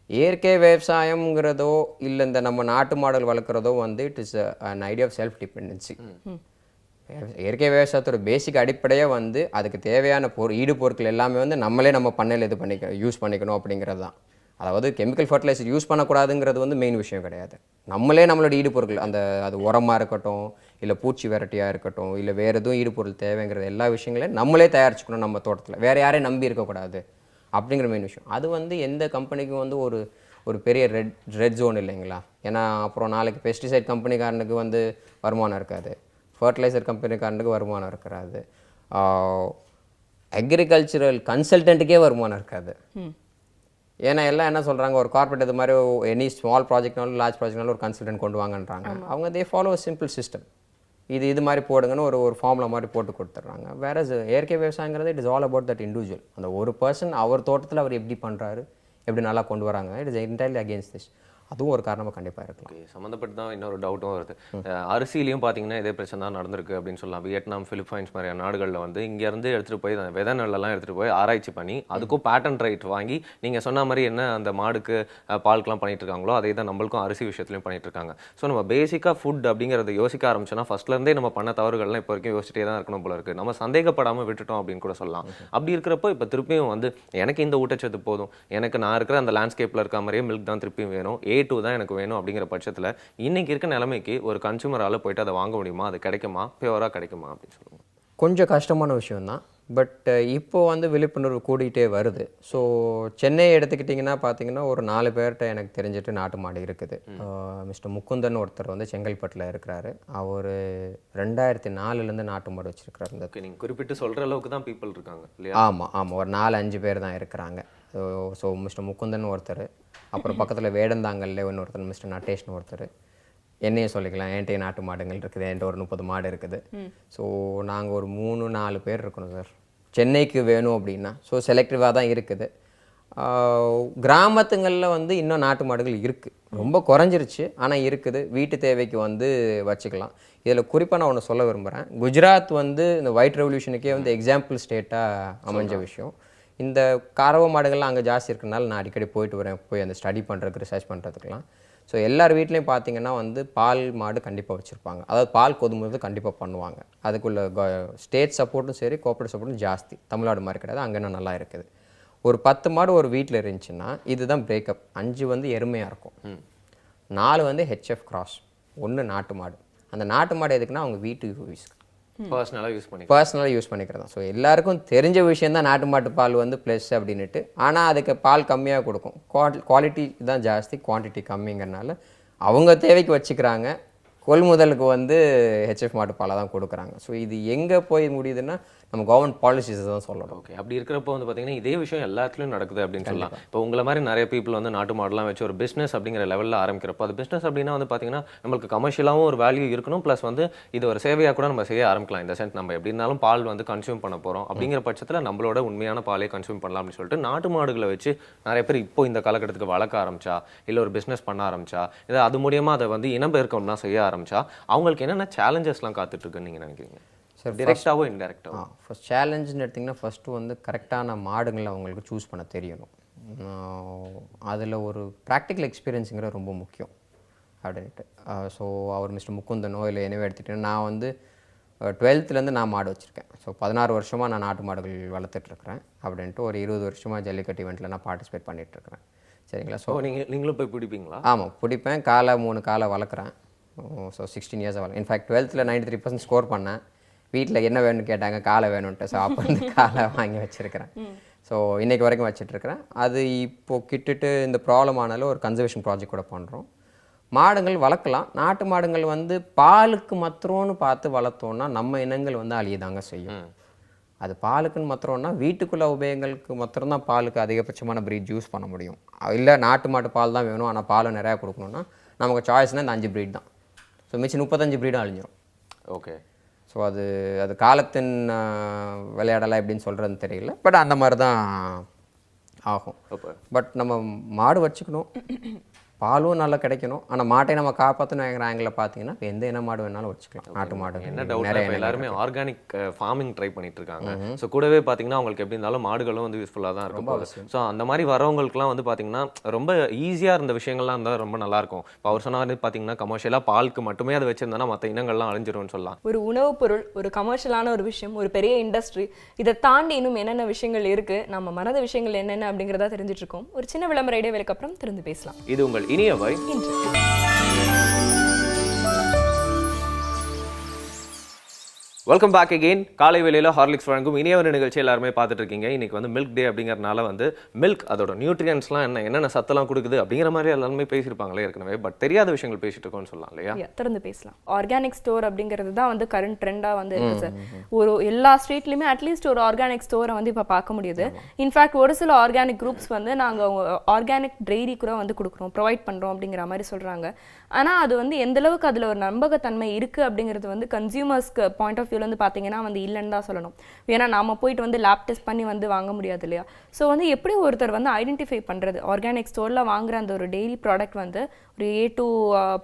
இயற்கை விவசாயம்ங்கிறதோ இல்லை இந்த நம்ம நாட்டு மாடுகள் வளர்க்குறதோ வந்து it is an idea of self dependency. இயற்கை விவசாயத்தோட பேசிக் அடிப்படையே வந்து அதுக்கு தேவையான ஈடு பொருட்கள் எல்லாமே வந்து நம்மளே நம்ம பண்ணையில் யூஸ் பண்ணிக்கணும் அப்படிங்கிறது தான். அதாவது கெமிக்கல் ஃபர்டிலைசர் யூஸ் பண்ணக்கூடாதுங்கிறது வந்து மெயின் விஷயம் கிடையாது. நம்மளே நம்மளோட ஈடு பொருட்கள் அது உரமாக இருக்கட்டும், இல்லை பூச்சி வெரைட்டியாக இருக்கட்டும், இல்லை வேறு எதுவும் ஈடு பொருள் தேவைங்கிறது எல்லா விஷயங்களையும் நம்மளே தயாரிச்சுக்கணும் நம்ம தோட்டத்தில், வேறு யாரையும் நம்பி இருக்கக்கூடாது அப்படிங்கிற மெயின் விஷயம். அது வந்து எந்த கம்பெனிக்கும் வந்து ஒரு பெரிய ரெட் ஜோன் இல்லைங்களா. ஏன்னா அப்புறம் நாளைக்கு பெஸ்டிசைட் கம்பெனிக்காரனுக்கு வந்து வருமானம் இருக்காது, ஃபர்டிலைசர் கம்பெனிக்காரனுக்கு வருமானம் இருக்காது, அக்ரிகல்ச்சரல் கன்சல்டன்ட்டுக்கே வருமானம் இருக்காது. ஏன்னா எல்லாம் என்ன சொல்கிறாங்க, ஒரு கார்பரேட் இது மாதிரி எனி ஸ்மால் ப்ராஜெக்ட்னாலும் லார்ஜ் ப்ராஜெக்ட்னாலும் ஒரு கன்சல்டன்ட் கொண்டு வாங்கன்றாங்க. அவங்க தே ஃபாலோ சிம்பிள் சிஸ்டம். இது மாதிரி போடுங்கன்னு ஒரு ஃபார்முலா மாதிரி போட்டு கொடுத்துட்றாங்க. வேற இயற்கை விவசாயங்கிறது it is all about that individual. அந்த ஒரு பர்சன் அவர் தோட்டத்தில் அவர் எப்படி பண்ணுறாரு, எப்படி நல்லா கொண்டு வராங்க, it is entirely against this. அதுவும் ஒரு காரணமாக கண்டிப்பாக இருக்கலாம். சம்மந்தப்பட்டு தான் இன்னொரு டவுட்டும் வருது. அரிசிலையும் பார்த்தீங்கன்னா இதே பிரச்சனை தான் நடந்திருக்கு அப்படின்னு சொல்லலாம். வியட்நாம், பிலிப்பைன்ஸ் மாதிரியான நாடுகளில் வந்து இங்கேருந்து எடுத்துகிட்டு போய் விதை நெல்லெல்லாம் எடுத்துகிட்டு போய் ஆராய்ச்சி பண்ணி அதுக்கும் பேட்டன் ரைட் வாங்கி நீங்கள் சொன்ன மாதிரி என்ன அந்த மாடுக்கு பால்க்கெலாம் பண்ணிட்டு இருக்காங்களோ அதே தான் நம்மளுக்கும் அரிசி விஷயத்துலையும் பண்ணிட்டு இருக்காங்க. ஸோ நம்ம பேசிக்காக ஃபுட் அப்படிங்கிறத யோசிக்க ஆரம்பிச்சோன்னா ஃபர்ஸ்ட்லேருந்தே நம்ம பண்ண தவறுகள்லாம் இப்போ வரைக்கும் யோசிச்சிட்டே தான் இருக்கணும் போல இருக்குது. நம்ம சந்தேகப்படாமல் விட்டுட்டோம் அப்படின்னு கூட சொல்லலாம். அப்படி இருக்கிறப்போ இப்போ திருப்பியும் வந்து எனக்கு இந்த ஊட்டச்சத்து போதும், எனக்கு நான் இருக்கிற அந்த லேண்ட்ஸ்கேப்பில் இருக்க மாதிரியே மில்க் தான் திருப்பியும் வேணும், A2 தான் எனக்கு வேணும் அப்படிங்கிற பட்சத்தில் இன்னைக்கு இருக்க நிலைமைக்கு ஒரு கன்சூமரால் போயிட்டு அதை வாங்க முடியுமா, அது கிடைக்குமா, பியூராக கிடைக்குமா அப்படின்னு சொல்லுவாங்க. கொஞ்சம் கஷ்டமான விஷயம்தான். பட் இப்போ வந்து விழிப்புணர்வு கூடிகிட்டே வருது. ஸோ சென்னை எடுத்துக்கிட்டிங்கன்னா பார்த்தீங்கன்னா ஒரு 4 பேர்கிட்ட எனக்கு தெரிஞ்சுட்டு நாட்டு மாடு இருக்குது. மிஸ்டர் முகுந்தன் ஒருத்தர் வந்து செங்கல்பட்டில் இருக்கிறாரு. அவர் 2004லேருந்து நாட்டு மாடு வச்சுருக்கிறாரு. நீங்கள் குறிப்பிட்டு சொல்கிற அளவுக்கு தான் பீப்புள் இருக்காங்க இல்லையா? ஆமாம் ஒரு 4-5 பேர் தான் இருக்கிறாங்க. ஸோ மிஸ்டர் முகுந்தன் ஒருத்தர், அப்புறம் பக்கத்தில் வேடந்தாங்கல்ல இன்னொருத்தர் மிஸ்டர் நட்டேஷ்னு ஒருத்தர், என்னையே சொல்லிக்கலாம், என்கிட்ட நாட்டு மாடுகள் இருக்குது, என்கிட்ட ஒரு 30 மாடு இருக்குது. ஸோ நாங்கள் ஒரு 3-4 பேர் இருக்கணும் சார் சென்னைக்கு வேணும் அப்படின்னா. ஸோ செலக்டிவாக தான் இருக்குது. கிராமத்துங்களில் வந்து இன்னும் நாட்டு மாடுகள் இருக்குது, ரொம்ப குறைஞ்சிருச்சு, ஆனால் இருக்குது, வீட்டு தேவைக்கு வந்து வச்சுக்கலாம். இதில் குறிப்பாக நான் ஒன்று சொல்ல விரும்புகிறேன். குஜராத் வந்து இந்த ஒயிட் ரெவல்யூஷனுக்கே வந்து எக்ஸாம்பிள் ஸ்டேட்டாக அமைஞ்ச விஷயம். இந்த கறவை மாடுகள்லாம் அங்கே ஜாஸ்தி இருக்கிறனால நான் அடிக்கடி போயிட்டு வரேன், போய் அந்த ஸ்டடி பண்ணுறதுக்கு, ரிசர்ச் பண்ணுறதுக்குலாம். ஸோ எல்லார் வீட்லேயும் பார்த்தீங்கன்னா வந்து பால் மாடு கண்டிப்பாக வச்சுருப்பாங்க, அதாவது பால் கொதுமுறது கண்டிப்பாக பண்ணுவாங்க. அதுக்குள்ள ஸ்டேட் சப்போர்ட்டும் சரி, கோஆப்ரேட் சப்போர்ட்டும் ஜாஸ்தி. தமிழ்நாடு மாதிரி கிடையாது, அங்கே இன்னும் நல்லா இருக்குது. ஒரு 10 மாடு ஒரு வீட்டில் இருந்துச்சுன்னா இதுதான் பிரேக்கப். 5 வந்து எருமையாக இருக்கும், 4 வந்து ஹெச்எஃப் கிராஸ், 1 நாட்டு மாடு. அந்த நாட்டு மாடு எதுக்குன்னா அவங்க வீட்டுக்கு யூஸ், பர்சனலாக யூஸ் பண்ணிக்கிறதா. ஸோ எல்லாருக்கும் தெரிஞ்ச விஷயம் தான் நாட்டு மாட்டு பால் வந்து ப்ளஸ் அப்படின்ட்டு. ஆனால் அதுக்கு பால் கம்மியாக கொடுக்கும், குவாலிட்டி தான் ஜாஸ்தி, குவான்டிட்டி கம்மிங்கிறனால அவங்க தேவைக்கு வச்சுக்கிறாங்க. கொள்முதலுக்கு வந்து ஹெச்எஃப் மாட்டு பாலை தான் கொடுக்குறாங்க. ஸோ இது எங்கே போய் முடியுதுன்னா நம்ம கவர்மெண்ட் பாலிசிஸ் தான் சொல்லணும். ஓகே, அப்படி இருக்கிறப்போ வந்து பார்த்தீங்கன்னா இதே விஷயம் எல்லாத்துலையும் நடக்குது அப்படின்னு சொல்லலாம். இப்போ உங்களை மாதிரி நிறைய பீப்புள் வந்து நாட்டு மாடெலாம் வச்சு ஒரு பிஸ்னஸ் அப்படிங்கிற லெவலில் ஆரம்பிக்கிறப்போ, அது பிஸ்னஸ் அப்படின்னா வந்து பார்த்தீங்கன்னா நம்மளுக்கு கமர்ஷியலாகவும் ஒரு வேல்யூ இருக்கணும், ப்ளஸ் வந்து இது ஒரு சேவையாக கூட நம்ம செய்ய ஆரம்பிக்கலாம். இந்த சென்ட் நம்ம எப்படி இருந்தாலும் பால் வந்து கன்சியூம் பண்ண போகிறோம் அப்படிங்கிற பட்சத்தில் நம்மளோட உண்மையான பாலே கன்சியூம் பண்ணலாம் அப்படின்னு சொல்லிட்டு நாட்டு மாடுகளை வச்சு நிறைய பேர் இப்போ இந்த காலகட்டத்துக்கு வளர்க்க ஆரம்பிச்சா, இல்லை ஒரு பிஸ்னஸ் பண்ண ஆரம்பிச்சா, இல்லை அது மூலியமாக அதை வந்து இனப்பெருக்கம்னா செய்ய ஆரம்பிச்சா அவங்களுக்கு என்னென்ன சேலஞ்சஸ்லாம் காத்துட்ருக்குன்னு நீங்கள் நினைக்கிறீங்க சார், டிரெக்டாகவோ இன்டெரக்டாகவோ? ஃபஸ்ட் சேலஞ்சுன்னு எடுத்திங்கன்னா ஃபஸ்ட்டு வந்து கரெக்டான மாடுங்களை அவங்களுக்கு சூஸ் பண்ண தெரியணும். அதில் ஒரு ப்ராக்டிக்கல் எக்ஸ்பீரியன்ஸுங்கிற ரொம்ப முக்கியம் அப்படின்ட்டு. ஸோ அவர் மிஸ்டர் முகுந்தனோ இல்லை என்னவே எடுத்துகிட்டேன்னா நான் வந்து டுவெல்த்துலேருந்து நான் மாடு வச்சுருக்கேன். ஸோ 16 வருஷமாக நான் நாட்டு மாடுகள் வளர்த்துட்ருக்கிறேன். அப்படின்ட்டு ஒரு 20 வருஷமாக ஜல்லிக்கட்டு ஈவெண்ட்டில் நான் பார்ட்டிசிபேட் பண்ணிகிட்ருக்கிறேன். சரிங்களா? ஸோ நீங்களும் போய் பிடிப்பீங்களா? ஆமாம், பிடிப்பேன். 3 காலை வளர்க்குறேன். ஸோ 16 இயர்ஸ் வளர்க்கு. இன்ஃபேக்ட் 12th 93% ஸ்கோர் பண்ணேன். வீட்டில் என்ன வேணும்னு கேட்டாங்க, காலை வேணும்ன்ட்டு. ஸோ அப்போ வந்து காலை வாங்கி வச்சுருக்கிறேன். ஸோ இன்றைக்கி வரைக்கும் வச்சிட்ருக்கிறேன். அது இப்போது கிட்டுட்டு இந்த ப்ராப்ளம் ஆனாலும் ஒரு கன்சர்வேஷன் ப்ராஜெக்ட் கூட பண்ணுறோம். மாடுங்கள் வளர்க்கலாம். நாட்டு மாடுங்கள் வந்து பாலுக்கு மாத்திரம்னு பார்த்து வளர்த்தோன்னா நம்ம இனங்கள் வந்து அழியதாங்க செய்யும். அது பாலுக்குன்னு மாத்திரம்னா வீட்டுக்குள்ள உபயோகங்களுக்கு மாத்திரம்தான் பாலுக்கு அதிகபட்சமான ப்ரீட் யூஸ் பண்ண முடியும். இல்லை நாட்டு மாட்டு பால் தான் வேணும், ஆனால் பாலும் நிறையா கொடுக்கணுன்னா நமக்கு சாய்ஸ்னால் இந்த 5 ப்ரீட் தான். ஸோ மிச்சம் 35 ப்ரீடும் அழிஞ்சிடும். ஓகே. ஸோ அது காலத்தின் விளையாடலாம் எப்படின்னு சொல்கிறதுன்னு தெரியல. பட் அந்த மாதிரி தான் ஆகும். பட் நம்ம மாடு வச்சுக்கணும், பாலும் நல்லா கிடைக்கணும். ஆனால் மாட்டை நம்ம காப்பாற்றணுங்கிற ஆங்கிளில் பார்த்தீங்கன்னா எந்த இன மாடு வேணாலும் வச்சுக்கலாம். நாட்டு மாடு என்ன டவுட், எல்லாருமே ஆர்கானிக் ஃபார்மிங் ட்ரை பண்ணிட்டு இருக்காங்க. ஸோ கூடவே பார்த்தீங்கன்னா அவங்களுக்கு எப்படி இருந்தாலும் மாடுகளும் வந்து யூஸ்ஃபுல்லாக தான் இருக்கும். ஸோ அந்த மாதிரி வரவங்களுக்குலாம் வந்து பார்த்தீங்கன்னா ரொம்ப ஈஸியாக இருந்த விஷயங்கள்லாம் இருந்தால் ரொம்ப நல்லாயிருக்கும். இப்போ அவர் சொன்னார் பார்த்தீங்கன்னா கமர்ஷியலாக பாலுக்கு மட்டுமே அதை வச்சிருந்தா மற்ற இனங்கள்லாம் அழிஞ்சிரும்னு சொல்லலாம். ஒரு உணவுப் பொருள், ஒரு கமர்ஷியலான ஒரு விஷயம், ஒரு பெரிய இண்டஸ்ட்ரி, இதை தாண்டி இன்னும் என்னென்ன விஷயங்கள் இருக்குது, நம்ம மனத விஷயங்கள் என்னென்ன அப்படிங்கிறதா தெரிஞ்சுட்டு இருக்கோம். ஒரு சின்ன விளம்பர இடைவேளைக்கு அப்புறம் திறந்து பேசலாம். இது உங்கள் இனியவை இன்று. Welcome back again. காலை வேளையில் ஹார்லிக்ஸ் வழங்கும் இனியவர நிகழ்ச்சி எல்லாருமே பார்த்துட்டு இருக்கீங்க. இன்னைக்கு வந்து மில்க் டே அப்படிங்கிறதுனால வந்து மில்க் அதோட நியூட்ரியன்ஸ்லாம் என்னென்ன சத்தெல்லாம் கொடுக்குது அப்படிங்கிற மாதிரி எல்லாருமே பேசியிருப்பாங்களே ஏற்கனவே. பட் தெரியாத விஷயங்கள் பேசிட்டு இருக்கோம்னு சொல்லலாம் இல்லையா? திறந்து பேசலாம். ஆர்கானிக் ஸ்டோர் அப்படிங்கிறது தான் வந்து கரண்ட் ட்ரெண்டாக வந்து இருக்கு சார். ஒரு எல்லா ஸ்ட்ரீட்லையுமே அட்லீஸ்ட் ஒரு ஆர்கானிக் ஸ்டோரை வந்து இப்போ பார்க்க முடியுது. இன்ஃபேக்ட் ஒரு சில ஆர்கானிக் குரூப்ஸ் வந்து நாங்கள் ஆர்கானிக் டெய்ரி கூட வந்து கொடுக்குறோம், ப்ரொவைட் பண்ணுறோம் அப்படிங்கிற மாதிரி சொல்கிறாங்க. ஆனால் அது வந்து எந்த அளவுக்கு அதில் ஒரு நம்பகத்தன்மை இருக்குது அப்படிங்கிறது வந்து கன்சியூமர்ஸ்க்கு பாயிண்ட் ஆஃப் வியூலேருந்து பார்த்தீங்கன்னா வந்து இல்லைன்னு தான் சொல்லணும். ஏன்னா நாம போயிட்டு வந்து லேப் டெஸ்ட் பண்ணி வந்து வாங்க முடியாது இல்லையா? ஸோ வந்து எப்படி ஒருத்தர் வந்து ஐடென்டிஃபை பண்ணுறது ஆர்கானிக் ஸ்டோரில் வாங்குற அந்த ஒரு டெய்ரி ப்ராடக்ட் வந்து ஒரு A2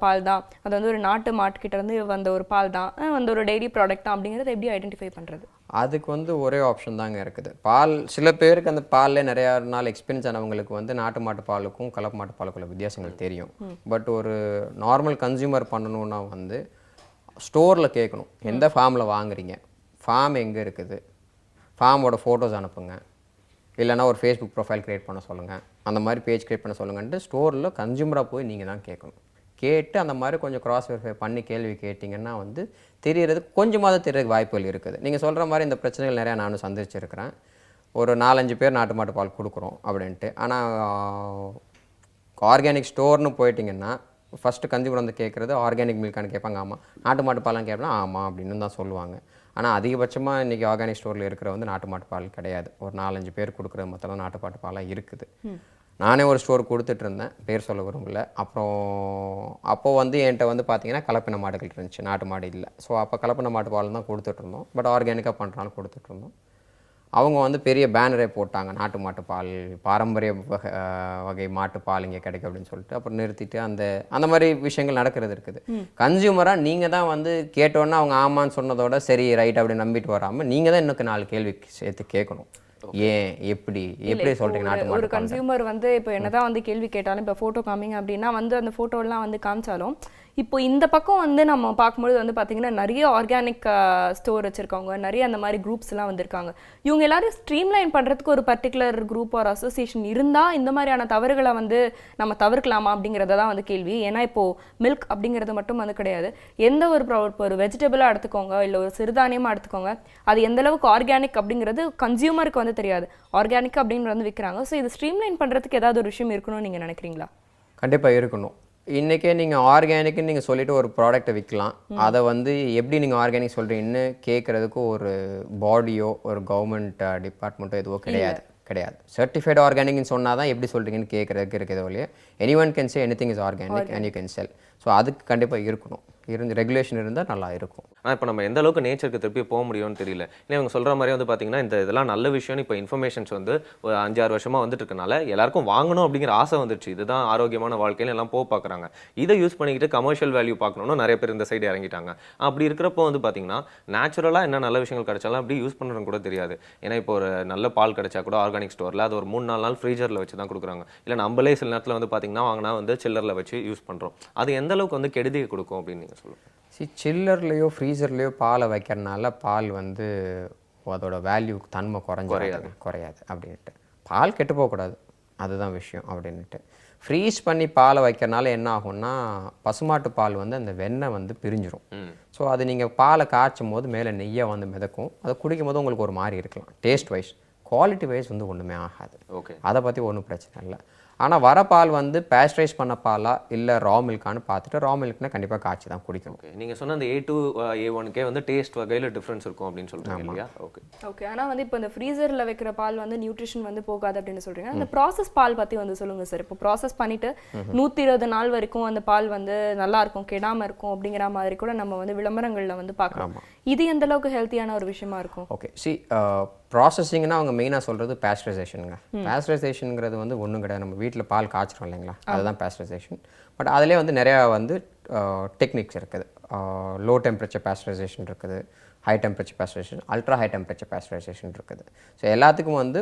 பால் தான், அது வந்து ஒரு நாட்டு மாட்டுக்கிட்ட இருந்து வந்த ஒரு பால் தான், வந்து ஒரு டெய்ரி ப்ராடக்ட் தான் அப்படிங்கிறத எப்படி ஐடென்டிஃபை பண்ணுறது? அதுக்கு வந்து ஒரே ஆப்ஷன் தாங்க இருக்குது. பால் சில பேருக்கு அந்த பாலில் நிறையா நாள் எக்ஸ்பீரியன்ஸ் ஆனவங்களுக்கு வந்து நாட்டு மாட்டு பாலுக்கும் கலப்பு மாட்டு பாலுக்குள்ள வித்தியாசங்கள் தெரியும். பட் ஒரு நார்மல் கன்சியூமர் பண்ணணுன்னா வந்து ஸ்டோரில் கேட்கணும், எந்த ஃபார்மில் வாங்குறீங்க, ஃபார்ம் எங்கே இருக்குது, ஃபார்மோட ஃபோட்டோஸ் அனுப்புங்க, இல்லைனா ஒரு ஃபேஸ்புக் ப்ரொஃபைல் க்ரியேட் பண்ண சொல்லுங்கள், அந்த மாதிரி பேஜ் க்ரியேட் பண்ண சொல்லுங்கன்ட்டு ஸ்டோரில் கன்சியூமராக போய் நீங்கள் தான் கேட்கணும். கேட்டு அந்த மாதிரி கொஞ்சம் கிராஸ் வெரிஃபை பண்ணி கேள்வி கேட்டிங்கன்னா வந்து தெரியறது கொஞ்சமாவது தெரியறதுக்கு வாய்ப்புகள் இருக்குது. நீங்கள் சொல்கிற மாதிரி இந்த பிரச்சனைகள் நிறையா நானும் சந்திச்சிருக்கிறேன். ஒரு 4-5 பேர் நாட்டு மாட்டு பால் கொடுக்குறோம் அப்படின்ட்டு. ஆனால் ஆர்கானிக் ஸ்டோர்னு போயிட்டிங்கன்னா ஃபஸ்ட்டு கன்சியூமர் வந்து கேட்குறது ஆர்கானிக் மில்கான்னு கேட்பாங்க. ஆமாம். நாட்டு மாட்டு பாலான்னு கேட்பேன், ஆமாம் அப்படின்னு தான் சொல்லுவாங்க. ஆனால் அதிகபட்சமாக இன்றைக்கி ஆர்கானிக் ஸ்டோரில் இருக்கிற வந்து நாட்டு மாட்டு பால் கிடையாது. ஒரு 4-5 பேர் கொடுக்குற மொத்தம் நாட்டு மாட்டு பாலாக இருக்குது. நானே ஒரு ஸ்டோர் கொடுத்துட்ருந்தேன், பேர் சொல்ல விரும்பல. அப்போது வந்து என்கிட்ட வந்து பார்த்தீங்கன்னா கலப்பின மாடுகள் இருந்துச்சு, நாட்டு மாடு இல்லை. ஸோ அப்போ கலப்பின மாட்டு பால் தான் கொடுத்துட்ருந்தோம். பட் ஆர்கானிக்காக பண்ணுறாலும் கொடுத்துட்ருந்தோம். அவங்க வந்து பெரிய பேனரே போட்டாங்க, நாட்டு மாட்டு பால், பாரம்பரிய வகை மாட்டு பால் இங்கே கிடைக்கும் அப்படின்னு சொல்லிட்டு. அப்புறம் நிறுத்திட்டு அந்த மாதிரி விஷயங்கள் நடக்கிறது இருக்குது. கன்சியூமராக நீங்கள் தான் வந்து கேட்டோன்னா அவங்க ஆமான்னு சொன்னதோட சரி ரைட் அப்படின்னு நம்பிட்டு வராமல் நீங்கள் தான் இன்னும் 4 கேள்வி சேர்த்து கேட்கணும். ஏன், எப்படி சொல்றீங்க? நாட்டு ஒரு கன்சியூமர் வந்து இப்போ என்னதான் வந்து கேள்வி கேட்டாலும், இப்போ ஃபோட்டோ காமிங்க அப்படின்னா வந்து அந்த ஃபோட்டோலாம் வந்து காமிச்சாலும், இப்போ இந்த பக்கம் வந்து நம்ம பார்க்கும்போது வந்து பார்த்தீங்கன்னா நிறைய ஆர்கானிக் ஸ்டோர் வச்சுருக்கவங்க, நிறைய அந்த மாதிரி குரூப்ஸ்லாம் வந்திருக்காங்க. இவங்க எல்லாரும் ஸ்ட்ரீம்லைன் பண்ணுறதுக்கு ஒரு பர்டிகுலர் குரூப் ஆர் அசோசியேஷன் இருந்தால் இந்த மாதிரியான தவறுகளை வந்து நம்ம தவிர்க்கலாமா அப்படிங்கிறத தான் வந்து கேள்வி. ஏன்னா இப்போது மில்க் அப்படிங்கிறது மட்டும் வந்து கிடையாது, எந்த ஒரு வெஜிடபிளாக எடுத்துக்கோங்க, இல்லை ஒரு சிறுதானியமாக எடுத்துக்கோங்க, அது எந்த அளவுக்கு ஆர்கானிக் அப்படிங்கிறது கன்சியூமருக்கு வந்து தெரியாது. ஆர்கானிக் அப்படின்னு வந்து விற்கிறாங்க. ஸோ இது ஸ்ட்ரீம்லைன் பண்ணுறதுக்கு ஏதாவது ஒரு விஷயம் இருக்கணும்னு நீங்கள் நினைக்கிறீங்களா? கண்டிப்பாக இருக்கணும். இன்றைக்கே நீங்கள் ஆர்கானிக்னு நீங்கள் சொல்லிவிட்டு ஒரு ப்ராடக்ட்டை விற்கலாம். அதை வந்து எப்படி நீங்கள் ஆர்கானிக் சொல்கிறீங்கன்னு கேட்குறதுக்கு ஒரு பாடியோ ஒரு கவர்மெண்ட் டிபார்ட்மெண்ட்டோ எதுவோ கிடையாது. சர்டிஃபைடு ஆர்கானிக்னு சொன்னால் தான் எப்படி சொல்கிறீங்கன்னு கேட்குறதுக்கு இருக்கிறது ஒழிய anyone can say anything is organic and you can sell. So அதுக்கு கண்டிப்பாக இருக்கணும், ரெகுலேஷன் இருந்தால் நல்லா இருக்கும். ஆனால் இப்போ நம்ம எந்த அளவுக்கு நேச்சருக்கு திருப்பி போக முடியும்னு தெரியல. இல்லை இவங்க சொல்கிற மாதிரி வந்து பார்த்தீங்கன்னா இதெல்லாம் நல்ல விஷயம். இப்போ இன்ஃபர்மேஷன்ஸ் வந்து ஒரு 5-6 வருஷமாக வந்துட்டு இருக்கனால எல்லாருக்கும் வாங்கணும் அப்படிங்கிற ஆசை வந்துடுச்சு. இதுதான் ஆரோக்கியமான வாழ்க்கையில் எல்லாம் பார்க்குறாங்க. இதை யூஸ் பண்ணிக்கிட்டு கமர்ஷியல் வேல்யூ பார்க்கணும்னு நிறைய பேர் இந்த சைடு இறங்கிட்டாங்க. அப்படி இருக்கிறப்போ வந்து பார்த்தீங்கன்னா நேச்சுரலாக என்ன நல்ல விஷயங்கள் கிடைச்சாலும் அப்படி யூஸ் பண்ணுறது கூட தெரியாது. ஏன்னா இப்போ ஒரு நல்ல பால் கிடைச்சா கூட ஆர்கானிக் ஸ்டோரில் அது ஒரு 3-4 நாள் ஃப்ரீஜரில் வச்சு தான் கொடுக்குறாங்க. இல்லை நம்மளே சில நேரத்தில் வந்து பார்த்தீங்கன்னா வாங்கினா வந்து சில்லரில் வச்சு யூஸ் பண்ணுறோம். அது எந்த அளவுக்கு வந்து கெடுதியை கொடுக்கும் அப்படின்னு நீங்கள் சொல்லுங்கள். சில்லர்லேயோ ஃப்ரீசர்லேயோ பாலை வைக்கிறனால பால் வந்து அதோட வேல்யூ தன்மை குறையாது அப்படின்ட்டு. பால் கெட்டு போகக்கூடாது, அதுதான் விஷயம் அப்படின்ட்டு. ஃப்ரீஸ் பண்ணி பாலை வைக்கிறனால என்ன ஆகும்னா பசுமாட்டு பால் வந்து அந்த வெண்ணெய் வந்து பிரிஞ்சிடும். ஸோ அது நீங்கள் பாலை காய்ச்சும் போது மேலே நெய்யை வந்து மிதக்கும். அதை குடிக்கும் போது உங்களுக்கு ஒரு மாதிரி இருக்கலாம். டேஸ்ட் வைஸ், குவாலிட்டி வைஸ் வந்து ஒன்றுமே ஆகாது. ஓகே, அதை பற்றி ஒன்றும் பிரச்சனை இல்லை. ஆனால் வர பால் வந்து பேஸ்டரைஸ் பண்ண பாலா இல்லை ரா மில்கான்னு பார்த்துட்டு, ரா மில்க்னா கண்டிப்பாக காய்ச்சி தான் குடிக்கணும். ஓகே. நீங்கள் சொன்ன அந்த A2 A1க்கே வந்து டேஸ்ட் வகையில் டிஃப்ரென்ஸ் இருக்கும் அப்படின்னு சொல்கிறீங்க இல்லையா? Okay okay. ஆனால் வந்து இப்போ இந்த ஃப்ரீசரில் வைக்கிற பால் வந்து நியூட்ரிஷன் வந்து போகாது அப்படின்னு சொல்கிறீங்க. அந்த ப்ராசஸ் பால் பற்றி வந்து சொல்லுங்கள் சார். இப்போ ப்ராசஸ் பண்ணிவிட்டு 120 நாள் வரைக்கும் அந்த பால் வந்து நல்லா இருக்கும், கெடாமல் இருக்கும் அப்படிங்கிற மாதிரி கூட நம்ம வந்து விளம்பரங்களில் வந்து பார்க்கலாம். இது எந்த அளவுக்கு ஹெல்த்தியான ஒரு விஷயமா இருக்கும்? ஓகே, ப்ராசஸிங்னா அவங்க மெயினாக சொல்கிறது பேஸ்டரைசேஷனுங்க. பேஸ்டரைசேஷனுங்கிறது வந்து ஒன்றும் கிடையாது. நம்ம வீட்டில் பால் காய்ச்சிரும் இல்லைங்களா, அதுதான் பேஸ்டரைசேஷன். பட் அதிலே வந்து நிறையா வந்து டெக்னிக்ஸ் இருக்குது. லோ டெம்பரேச்சர் பேஸ்டரைசேஷன் இருக்குது, high temperature pasteurisation, ultra high temperature pasteurisation இருக்குது. ஸோ எல்லாத்துக்கும் வந்து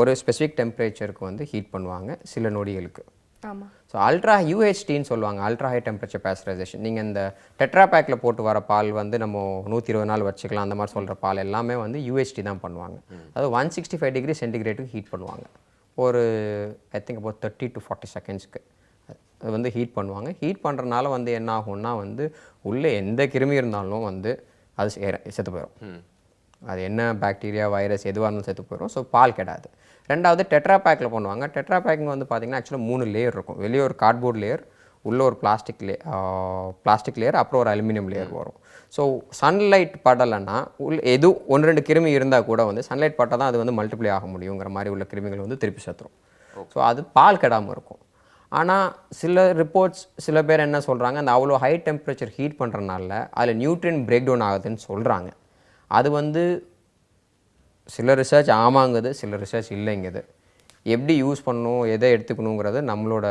ஒரு ஸ்பெசிஃபிக் டெம்பரேச்சருக்கு வந்து ஹீட் பண்ணுவாங்க சில நொடிகளுக்கு. ஆமாம். ஸோ அல்ட்ரா UHTன்னு சொல்லுவாங்க, அல்ட்ரா ஹை டெம்பரேச்சர் பேஸ்டரைசேஷன். நீங்கள் இந்த டெட்ரா பேக்கில் போட்டு வர பால் வந்து நம்ம 120 நாள் வச்சுக்கலாம் அந்த மாதிரி சொல்கிற பால் எல்லாமே வந்து UHT தான் பண்ணுவாங்க. அது 165 டிகிரி சென்டிகிரேட்டுக்கு ஹீட் பண்ணுவாங்க. ஒரு ஐ திங்க் about 30 to 40 செகண்ட்ஸ்க்கு அது வந்து ஹீட் பண்ணுவாங்க. ஹீட் பண்ணுறதுனால வந்து என்ன ஆகும்னா வந்து உள்ளே எந்த கிருமி இருந்தாலும் வந்து அது செத்து போயிடும். அது என்ன பாக்டீரியா வைரஸ் எதுவாக இருந்தாலும் செத்து போயிடும். ஸோ பால் கெடாது. ரெண்டாவது டெட்ரா பேக்கில் பண்ணுவாங்க. டெட்ரா பேக்கிங் வந்து பார்த்திங்கன்னா ஆக்சுவலாக 3 லேயர் இருக்கும். வெளியே ஒரு கார்ட்போர்ட் லேயர், உள்ளே ஒரு பிளாஸ்டிக் லேயர், அப்புறம் ஒரு அலுமினியம் லேயர் வரும். ஸோ சன்லைட் படலைன்னா எது 1-2 கிருமி இருந்தால் கூட வந்து சன்லைட் பட்டால் தான் அது வந்து மல்டிப்ளை ஆக முடியுங்கிற மாதிரி உள்ள கிருமிகள் வந்து திருப்பி செத்துரும். ஸோ அது பால் கெடாமல் இருக்கும். ஆனால் சில ரிப்போர்ட்ஸ் சில பேர் என்ன சொல்கிறாங்க, அந்த அவ்வளோ ஹை டெம்பரேச்சர் ஹீட் பண்ணுறதுனால அதில் நியூட்ரியன் பிரேக் டவுன் ஆகுதுன்னு சொல்கிறாங்க. அது வந்து சில ரிசர்ச் ஆமாங்குது, சில ரிசர்ச் இல்லைங்குது. எப்படி யூஸ் பண்ணணும், எதை எடுத்துக்கணுங்கிறது நம்மளோட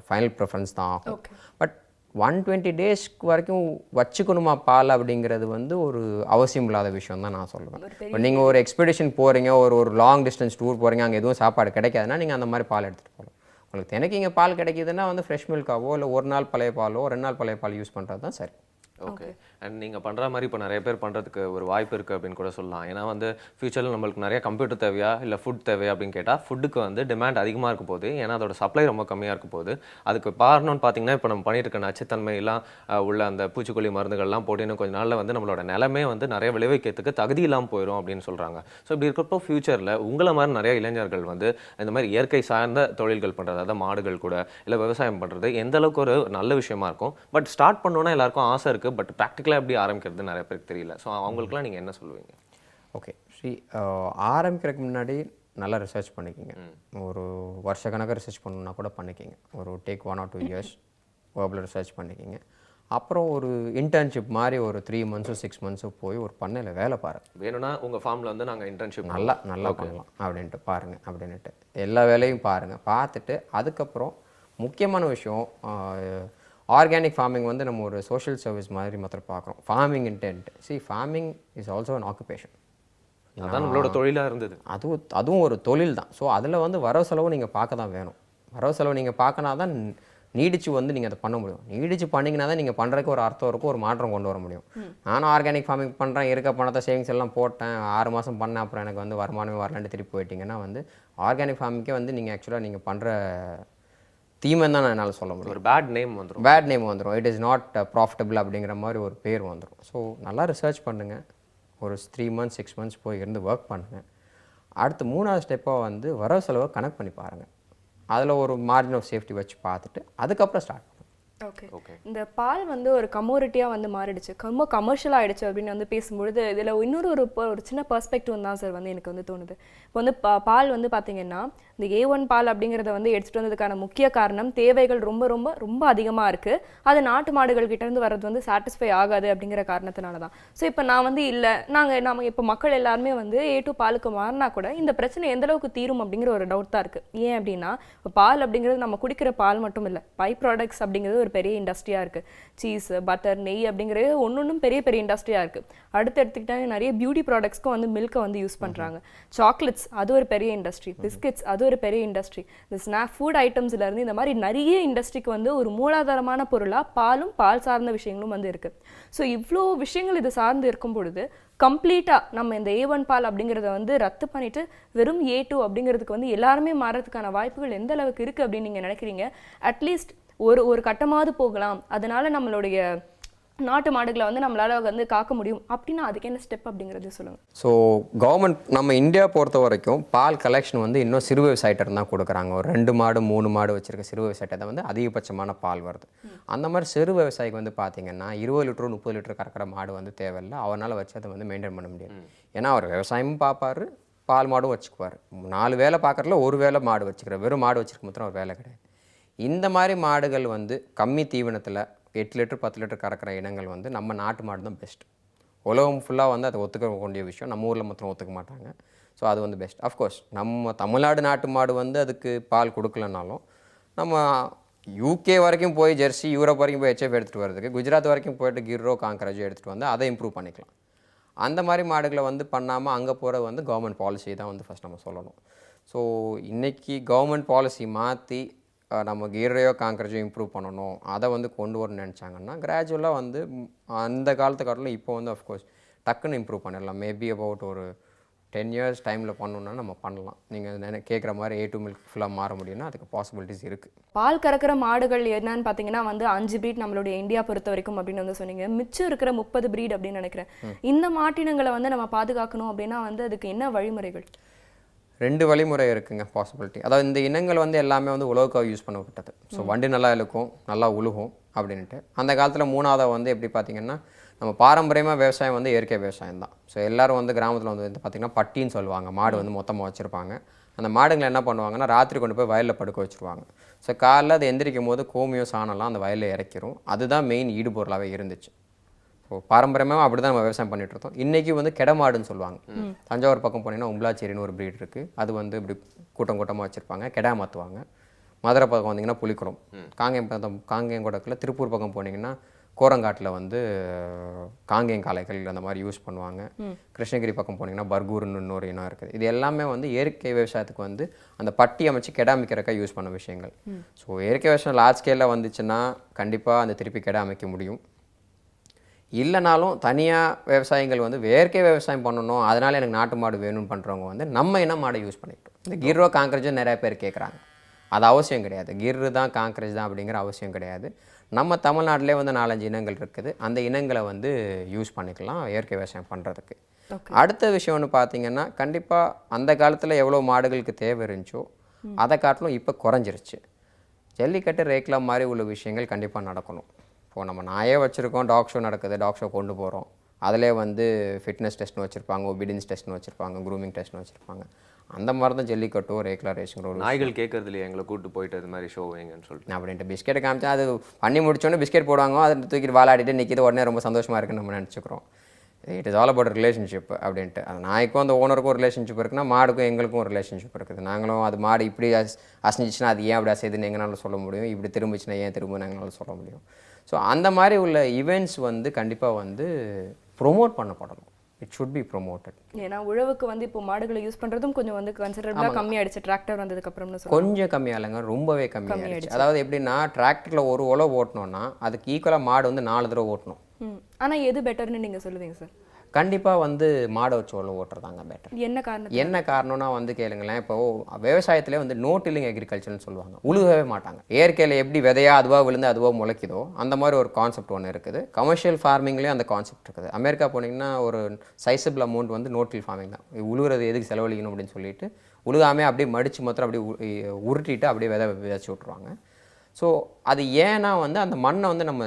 ஃபைனல் ப்ரிஃபரன்ஸ் தான் ஆகும். பட் 120 டேஸ்க்கு வரைக்கும் வச்சுக்கணுமா பால் அப்படிங்கிறது வந்து ஒரு அவசியம் இல்லாத விஷயம் தான் நான் சொல்லுவேன். இப்போ நீங்கள் ஒரு எக்ஸ்பெடிஷன் போகிறீங்க, ஒரு லாங் டிஸ்டன்ஸ் டூர் போகிறீங்க, அங்கே எதுவும் சாப்பாடு கிடைக்காதுன்னா நீங்கள் அந்த மாதிரி பால் எடுத்துகிட்டு போகலாம். உங்களுக்கு தினைக்கு இங்கே பால் கிடைக்கிதுன்னா வந்து ஃப்ரெஷ் மில்காவோ இல்லை 1 நாள் பழைய பாலோ 2 நாள் பழைய பால் யூஸ் பண்ணுறது தான் சரி. ஓகே. அண்ட் நீங்கள் பண்ணுற மாதிரி இப்போ நிறைய பேர் பண்ணுறதுக்கு ஒரு வாய்ப்பு இருக்குது அப்படின்னு கூட சொல்லலாம். ஏன்னா வந்து ஃபியூச்சரில் நம்மளுக்கு நிறைய கம்ப்யூட்டர் தேவையா இல்லை ஃபுட் தேவையா அப்படின்னு கேட்டால் ஃபுட்டுக்கு வந்து டிமாண்ட் அதிகமாக இருக்க போகுது. ஏன்னா அதோட சப்ளை ரொம்ப கம்மியாக இருக்க போகுது. அதுக்கு காரணம்னு பார்த்தீங்கன்னா இப்போ நம்ம பண்ணிட்டு இருக்க நச்சுத்தன்மையெல்லாம் உள்ள அந்த பூச்சிக்கொல்லி மருந்துகள்லாம் போட்டு இன்னும் கொஞ்சம் நாளில் வந்து நம்மளோட நிலமே வந்து நிறைய விளைவிக்கிறதுக்கு தகுதி இல்லாமல் போயிடும் அப்படின்னு சொல்கிறாங்க. ஸோ இப்படி இருக்கிறப்போ ஃபியூச்சரில் உங்களை மாதிரி நிறைய இளைஞர்கள் வந்து இந்த மாதிரி இயற்கை சார்ந்த தொழில்கள் பண்ணுறது, அதாவது மாடுகள் கூட இல்லை விவசாயம் பண்ணுறது எந்த அளவுக்கு ஒரு நல்ல விஷயமா இருக்கும். பட் ஸ்டார்ட் பண்ணோன்னா எல்லாருக்கும் ஆசை இருக்குது. பட் ப்ராக்டிக்கலாக எப்படி ஆரம்பிக்கிறது நிறைய பேருக்கு தெரியல. ஸோ அவங்களுக்குலாம் நீங்கள் என்ன சொல்லுவீங்க? ஓகே, ஆரம்பிக்கிறதுக்கு முன்னாடி நல்லா ரிசர்ச் பண்ணிக்கிங்க. ஒரு வருஷக்கணக்காக ரிசர்ச் பண்ணணுன்னா கூட பண்ணிக்கிங்க. ஒரு take 1 or 2 years waybill research பண்ணிக்கிங்க. அப்புறம் ஒரு இன்டர்ன்ஷிப் மாதிரி ஒரு 3 months 6 months போய் ஒரு பண்ணையில் வேலை பாருங்கள். வேணும்னா உங்கள் ஃபார்மில் வந்து நாங்கள் இன்டர்ன்ஷிப் நல்லா பண்ணலாம் அப்படின்ட்டு பாருங்கள். அப்படின்ட்டு எல்லா வேலையும் பாருங்கள். பார்த்துட்டு அதுக்கப்புறம் முக்கியமான விஷயம், ஆர்கானிக் ஃபார்மிங் வந்து நம்ம ஒரு சோஷியல் சர்வீஸ் மாதிரி மாத்திரம் பார்க்குறோம். Farming intent, farming is also an occupation. அதான் நம்மளோட தொழிலாக இருந்தது. அதுவும் ஒரு தொழில் தான். ஸோ அதில் வந்து வரவு செலவு நீங்கள் பார்க்க தான் வேணும். வரவு செலவு நீங்கள் பார்க்கனா தான் நீடிச்சு வந்து நீங்கள் அதை பண்ண முடியும். நீடிச்சு பண்ணிங்கன்னா தான் நீங்கள் பண்ணுறதுக்கு ஒரு அர்த்தம் இருக்கும், ஒரு மாற்றம் கொண்டு வர முடியும். நானும் ஆர்கானிக் ஃபார்மிங் பண்ணுறேன், இருக்க பணத்தை சேவிங்ஸ் எல்லாம் போட்டேன், 6 மாதம் பண்ணேன், அப்புறம் எனக்கு வந்து வருமானமே வரலான்ட்டு திருப்பி போயிட்டீங்கன்னா வந்து ஆர்கானிக் ஃபார்மிங்கே வந்து நீங்கள் ஆக்சுவலாக நீங்கள் பண்ணுற தீமைன்னு தான் நான் என்னால் சொல்ல முடியும். ஒரு பேட் நேம் வந்துடும். இட் இஸ் நாட் ப்ராஃபிட்டபிள் அப்படிங்கிற மாதிரி ஒரு பேர் வந்துடும். ஸோ நல்லா ரிசர்ச் பண்ணுங்கள். ஒரு 3 months 6 months போய் இருந்து ஒர்க் பண்ணுங்கள். அடுத்து 3வது ஸ்டெப்பாக வந்து வரவு செலவை கனெக்ட் பண்ணி பாருங்கள். அதில் ஒரு மார்ஜின் ஆஃப் சேஃப்டி வச்சு பார்த்துட்டு அதுக்கப்புறம் ஸ்டார்ட் பண்ணுங்கள். ஓகே. இந்த பால் வந்து ஒரு கமோடிட்டியாக வந்து மாறிடுச்சு, ரொம்ப கமர்ஷியல் ஆகிடுச்சு அப்படின்னு வந்து பேசும்பொழுது இதில் இன்னொரு ஒரு சின்ன பெர்ஸ்பெக்டிவ் தான் சார் வந்து எனக்கு வந்து தோணுது. இப்போ வந்து பால் வந்து பார்த்தீங்கன்னா இந்த A1 பால் அப்படிங்கிறத வந்து எடுத்துகிட்டு வந்ததுக்கான முக்கிய காரணம் தேவைகள் ரொம்ப ரொம்ப ரொம்ப அதிகமாக இருக்குது. அது நாட்டு மாடுகள் கிட்டேருந்து வர்றது வந்து சாட்டிஸ்ஃபை ஆகாது அப்படிங்கிற காரணத்தினால தான். ஸோ இப்போ நான் வந்து இல்லை நம்ம இப்போ மக்கள் எல்லாருமே வந்து A2 பாலுக்கு மாறினா கூட இந்த பிரச்சனை எந்த அளவுக்கு தீரும் அப்படிங்கிற ஒரு டவுட் தான் இருக்குது. ஏன் அப்படின்னா இப்போ பால் அப்படிங்கிறது நம்ம குடிக்கிற பால் மட்டும் இல்லை, பை ப்ராடக்ட்ஸ் அப்படிங்கிறது ஒரு பெரிய இண்டஸ்ட்ரியாக இருக்குது. சீஸ், பட்டர், நெய் அப்படிங்கிறது ஒன்றும் பெரிய பெரிய இண்டஸ்ட்ரியாக இருக்குது. அடுத்து எடுத்துக்கிட்டாங்க நிறைய பியூட்டி ப்ராடக்ட்ஸ்க்கும் வந்து மில்கை வந்து யூஸ் பண்ணுறாங்க. சாக்லேட்ஸ் அது ஒரு பெரிய இண்டஸ்ட்ரி, பிஸ்கெட்ஸ் அது ஒரு பெரிய இண்டஸ்ட்ரி, இந்த ஸ்நாக் ஃபுட் ஐட்டம்ஸ்லேருந்து இந்த மாதிரி நிறைய இண்டஸ்ட்ரிக்கு வந்து ஒரு மூலாதாரமான பொருளாக பாலும் பால் சார்ந்த விஷயங்களும் வந்து இருக்குது. ஸோ இவ்வளோ விஷயங்கள் இது சார்ந்து இருக்கும் பொழுது கம்ப்ளீட்டாக நம்ம இந்த A1 பால் அப்படிங்கிறத வந்து ரத்து பண்ணிட்டு வெறும் A2 அப்படிங்கிறதுக்கு வந்து எல்லாருமே மாறதுக்கான வாய்ப்புகள் எந்த அளவுக்கு இருக்குது அப்படின்னு நீங்கள் நினைக்கிறீங்க? அட்லீஸ்ட் ஒரு கட்டமாவது போகலாம், அதனால நம்மளுடைய நாட்டு மாடுகளை வந்து நம்மளால வந்து காக்க முடியும் அப்படின்னா அதுக்கு என்ன ஸ்டெப் அப்படிங்கிறது சொல்லுங்க. ஸோ கவர்மெண்ட் நம்ம இந்தியா பொறுத்த வரைக்கும் பால் கலெக்ஷன் வந்து இன்னும் சிறு விவசாயிட்ட தான் கொடுக்குறாங்க. ஒரு 2 மாடு 3 மாடு வச்சிருக்க சிறு விவசாயிட்ட தான் வந்து அதிகபட்சமான பால் வருது. அந்த மாதிரி சிறு விவசாயிக்கு வந்து பார்த்தீங்கன்னா 20 லிட்டர் 30 லிட்டர் கறக்கிற மாடு வந்து தேவையில்லை. அவரால் வச்சு அதை வந்து மெயின்டைன் பண்ண முடியாது. ஏன்னா அவர் விவசாயமும் பார்ப்பாரு, பால் மாடும் வச்சுக்குவார். 4 வேலை பார்க்குறதுல ஒரு வேலை மாடு வச்சுக்கிறார். வெறும் மாடு வச்சுருக்க மாத்திரம் ஒரு வேலை கிடையாது. இந்த மாதிரி மாடுகள் வந்து கம்மி தீவனத்தில் 8 லிட்டர் 10 லிட்டர் கறக்கிற இனங்கள் வந்து நம்ம நாட்டு மாடு தான் பெஸ்ட். உலகம் ஃபுல்லாக வந்து அதை ஒத்துக்க வேண்டிய விஷயம். நம்ம ஊரில் மாத்திரம் ஒத்துக்க மாட்டாங்க. ஸோ அது வந்து பெஸ்ட். அஃப்கோர்ஸ் நம்ம தமிழ்நாடு நாட்டு மாடு வந்து அதுக்கு பால் கொடுக்கலனாலும் நம்ம UK வரைக்கும் போய் ஜெர்சி, யூரோப் வரைக்கும் போய் HF எடுத்துகிட்டு வரதுக்கு குஜராத் வரைக்கும் போய்ட்டு கிர்ரோ காங்கரேஜோ எடுத்துகிட்டு வந்து அதை இம்ப்ரூவ் பண்ணிக்கலாம். அந்த மாதிரி மாடுகளை வந்து பண்ணாமல் அங்கே போகிறது வந்து கவர்மெண்ட் பாலிசி தான் வந்து ஃபஸ்ட் நம்ம சொல்லணும். ஸோ இன்றைக்கி கவர்மெண்ட் பாலிசி மாற்றி நம்ம கீரையோ காங்கரேஜோ இம்ப்ரூவ் பண்ணணும், அதை வந்து கொண்டு வரணும்னு நினச்சாங்கன்னா கிராஜுவலாக வந்து அந்த காலத்து காட்டிலும் இப்போ வந்து அஃப்கோர்ஸ் டக்குன்னு இம்ப்ரூவ் பண்ணிடலாம். மேபி அபவுட் ஒரு 10 இயர்ஸ் டைமில் பண்ணணுன்னா நம்ம பண்ணலாம். நீங்கள் கேட்குற மாதிரி A2 மில்க் ஃபுல்லாக மாற முடியும்னா அதுக்கு பாசிபிலிட்டிஸ் இருக்குது. பால் கறக்கிற மாடுகள் என்னன்னு பார்த்தீங்கன்னா வந்து 5 பிரீட் நம்மளுடைய இந்தியா பொறுத்த வரைக்கும் அப்படின்னு வந்து சொன்னீங்க. மிச்சம் இருக்கிற 30 பிரீட் அப்படின்னு நினைக்கிறேன். இந்த மாட்டினங்களை வந்து நம்ம பாதுகாக்கணும் அப்படின்னா வந்து அதுக்கு என்ன வழிமுறைகள்? 2 வழிமுறை இருக்குங்க பாசிபிலிட்டி. அதாவது இந்த இனங்கள் வந்து எல்லாமே வந்து உழவுக்காக யூஸ் பண்ணப்பட்டது. ஸோ வண்டி நல்லா இழுக்கும், நல்லா உழுகும் அப்படின்ட்டு. அந்த காலத்தில் 3ஆவது வந்து எப்படி பார்த்தீங்கன்னா நம்ம பாரம்பரியமாக விவசாயம் வந்து இயற்கை விவசாயம் தான். ஸோ எல்லோரும் வந்து கிராமத்தில் வந்து பார்த்திங்கன்னா பட்டின்னு சொல்லுவாங்க. மாடு வந்து மொத்தமாக வச்சுருப்பாங்க. அந்த மாடுங்களை என்ன பண்ணுவாங்கன்னா ராத்திரி கொண்டு போய் வயலில் படுக்க வச்சுருவாங்க. ஸோ காலைல அது எந்திரிக்கும் போது கோமியம் சாணம்லாம் அந்த வயலில் இறக்கிரும். அதுதான் மெயின் ஈடுபொருளாகவே இருந்துச்சு. ஸோ பாரம்பரியமாக அப்படி தான் நம்ம விவசாயம் பண்ணிட்டு இருக்கோம். இன்றைக்கி வந்து கெடமாடுன்னு சொல்லுவாங்க. தஞ்சாவூர் பக்கம் போனீங்கன்னா உம்பளாச்சேரின்னு ஒரு ப்ரீட் இருக்குது. அது வந்து இப்படி கூட்டம் கூட்டமாக வச்சுருப்பாங்க, கெடா மாற்றுவாங்க. மதுரை பக்கம் வந்தீங்கன்னா புலிக்குளம், காங்கேயங்கோடக்கில் திருப்பூர் பக்கம் போனீங்கன்னா கோரங்காட்டில் வந்து காங்கேயம் காளைகள் அந்த மாதிரி யூஸ் பண்ணுவாங்க. கிருஷ்ணகிரி பக்கம் போனீங்கன்னா பர்கூர்னு இன்னொரு இனம் இருக்குது. இது எல்லாமே வந்து இயற்கை விவசாயத்துக்கு வந்து அந்த பட்டி அமைச்சு கெடா அமைக்கிறக்கா யூஸ் பண்ண விஷயங்கள். ஸோ இயற்கை விவசாயம் லார்ஜ் ஸ்கேலில் வந்துச்சுன்னா கண்டிப்பாக அந்த திருப்பி கெடா அமைக்க முடியும். இல்லைனாலும் தனியாக விவசாயிகள் வந்து இயற்கை விவசாயம் பண்ணணும், அதனால் எனக்கு நாட்டு மாடு வேணும்னு பண்ணுறவங்க வந்து நம்ம இன மாடை யூஸ் பண்ணிக்கிட்டோம். இந்த கிர்ரோ காங்கரேஜும் நிறைய பேர் கேட்குறாங்க. அது அவசியம் கிடையாது. கிர்ரு தான் காங்கரேஜ் தான் அப்படிங்கிற அவசியம் கிடையாது. நம்ம தமிழ்நாட்டிலே வந்து 4-5 இனங்கள் இருக்குது. அந்த இனங்களை வந்து யூஸ் பண்ணிக்கலாம் இயற்கை விவசாயம் பண்ணுறதுக்கு. அடுத்த விஷயம் ஒன்று பார்த்தீங்கன்னா கண்டிப்பாக அந்த காலத்தில் எவ்வளோ மாடுகளுக்கு தேவை இருந்துச்சோ அதை காட்டிலும் இப்போ குறைஞ்சிருச்சு. ஜல்லிக்கட்டு ரேக்லா மாதிரி உள்ள விஷயங்கள் கண்டிப்பாக நடக்கணும். இப்போது நம்ம நாயே வச்சுருக்கோம், டாக் ஷோ நடக்குது, டாக் ஷோ கொண்டு போகிறோம். அதிலே வந்து ஃபிட்னஸ் டெஸ்ட்னு வச்சுருப்பாங்க, ஒபீடியன்ஸ் டெஸ்ட்னு வச்சுருப்பாங்க, க்ரூமிங் டெஸ்ட்னு வச்சுருப்பாங்க. அந்த மாதிரி தான் ஜல்லிக்கட்டோ ரேக்லா ரேஸிங் ரோடு. நாய்கள் கேட்கறது இல்லையா எங்களை கூப்பிட்டு போயிட்டு அது மாதிரி ஷோ வைங்கன்னு சொல்லிட்டு அப்படின்ட்டு பிஸ்கெட் காமிச்சா அது பண்ணி முடிச்சோன்னே பிஸ்கெட் போடுவாங்க, அதை தூக்கிட்டு வாலாடிட்டு நிற்கிது, உடனே ரொம்ப சந்தோஷமாக இருக்குன்னு நம்ம நினச்சிக்கிறோம். It is all about relationship அப்படின்ட்டு. அது நாய்க்கும் அந்த ஓனருக்கும் ஒரு ரிலேஷன்ஷிப் இருக்குன்னா மாடுக்கும் எங்களுக்கும் ஒரு ரிலேஷன்ஷிப் இருக்குது. நாங்களும் அது மாடு இப்படி அசைஞ்சிச்சுன்னா அது ஏன் அப்படி அசைதுன்னு எங்களால் சொல்ல முடியும், இப்படி திரும்பிச்சுன்னா ஏன் திரும்ப எங்களால் சொல்ல முடியும். ஸோ அந்த மாதிரி உள்ள ஈவெண்ட்ஸ் வந்து கண்டிப்பாக வந்து ப்ரொமோட் பண்ணப்படணும். It should be promoted. ஏன்னா உழவுக்கு வந்து இப்போ மாடுகளை யூஸ் பண்ணுறதும் கொஞ்சம் வந்து கன்சிடரபிளாக கம்மியாயிடுச்சு டிராக்டர் வந்ததுக்கப்புறம்னு சொல்லி. கொஞ்சம் கம்மியாகலைங்க, ரொம்பவே கம்மியாகிடுச்சு. அதாவது எப்படின்னா டிராக்டரில் ஒரு உழவு ஓட்டணும்னா அதுக்கு ஈக்குவலாக மாடு வந்து 4 தடவை ஓட்டணும். ஆனால் எது பெட்டர்னு நீங்கள் சொல்லுவீங்க சார்? கண்டிப்பாக வந்து மாடை வச்சு உழவு ஓட்டுறதாங்க பெட்டர். என்ன காரணம்னா வந்து கேளுங்களேன், இப்போ விவசாயத்திலே வந்து நோ டில்லிங் அக்ரிகல்ச்சர்னு சொல்லுவாங்க. உழுகவே மாட்டாங்க. இயற்கையில் எப்படி விதையா அதுவாக விழுந்து அதுவாக முளைக்குதோ அந்த மாதிரி ஒரு கான்செப்ட் ஒன்று இருக்குது. கமர்ஷியல் ஃபார்மிங்லேயும் அந்த கான்செப்ட் இருக்குது. அமெரிக்கா போனீங்கன்னா ஒரு சைஸபிள் அமௌண்ட் வந்து நோ டில் ஃபார்மிங் தான். உழுவுறது எதுக்கு செலவழிக்கணும் அப்படின்னு சொல்லிட்டு உழுகாமே அப்படியே மடித்து மாத்திரம் அப்படியே உருட்டிட்டு அப்படியே விதைச்சி விட்ருவாங்க. ஸோ அது ஏன்னா வந்து அந்த மண்ணை வந்து நம்ம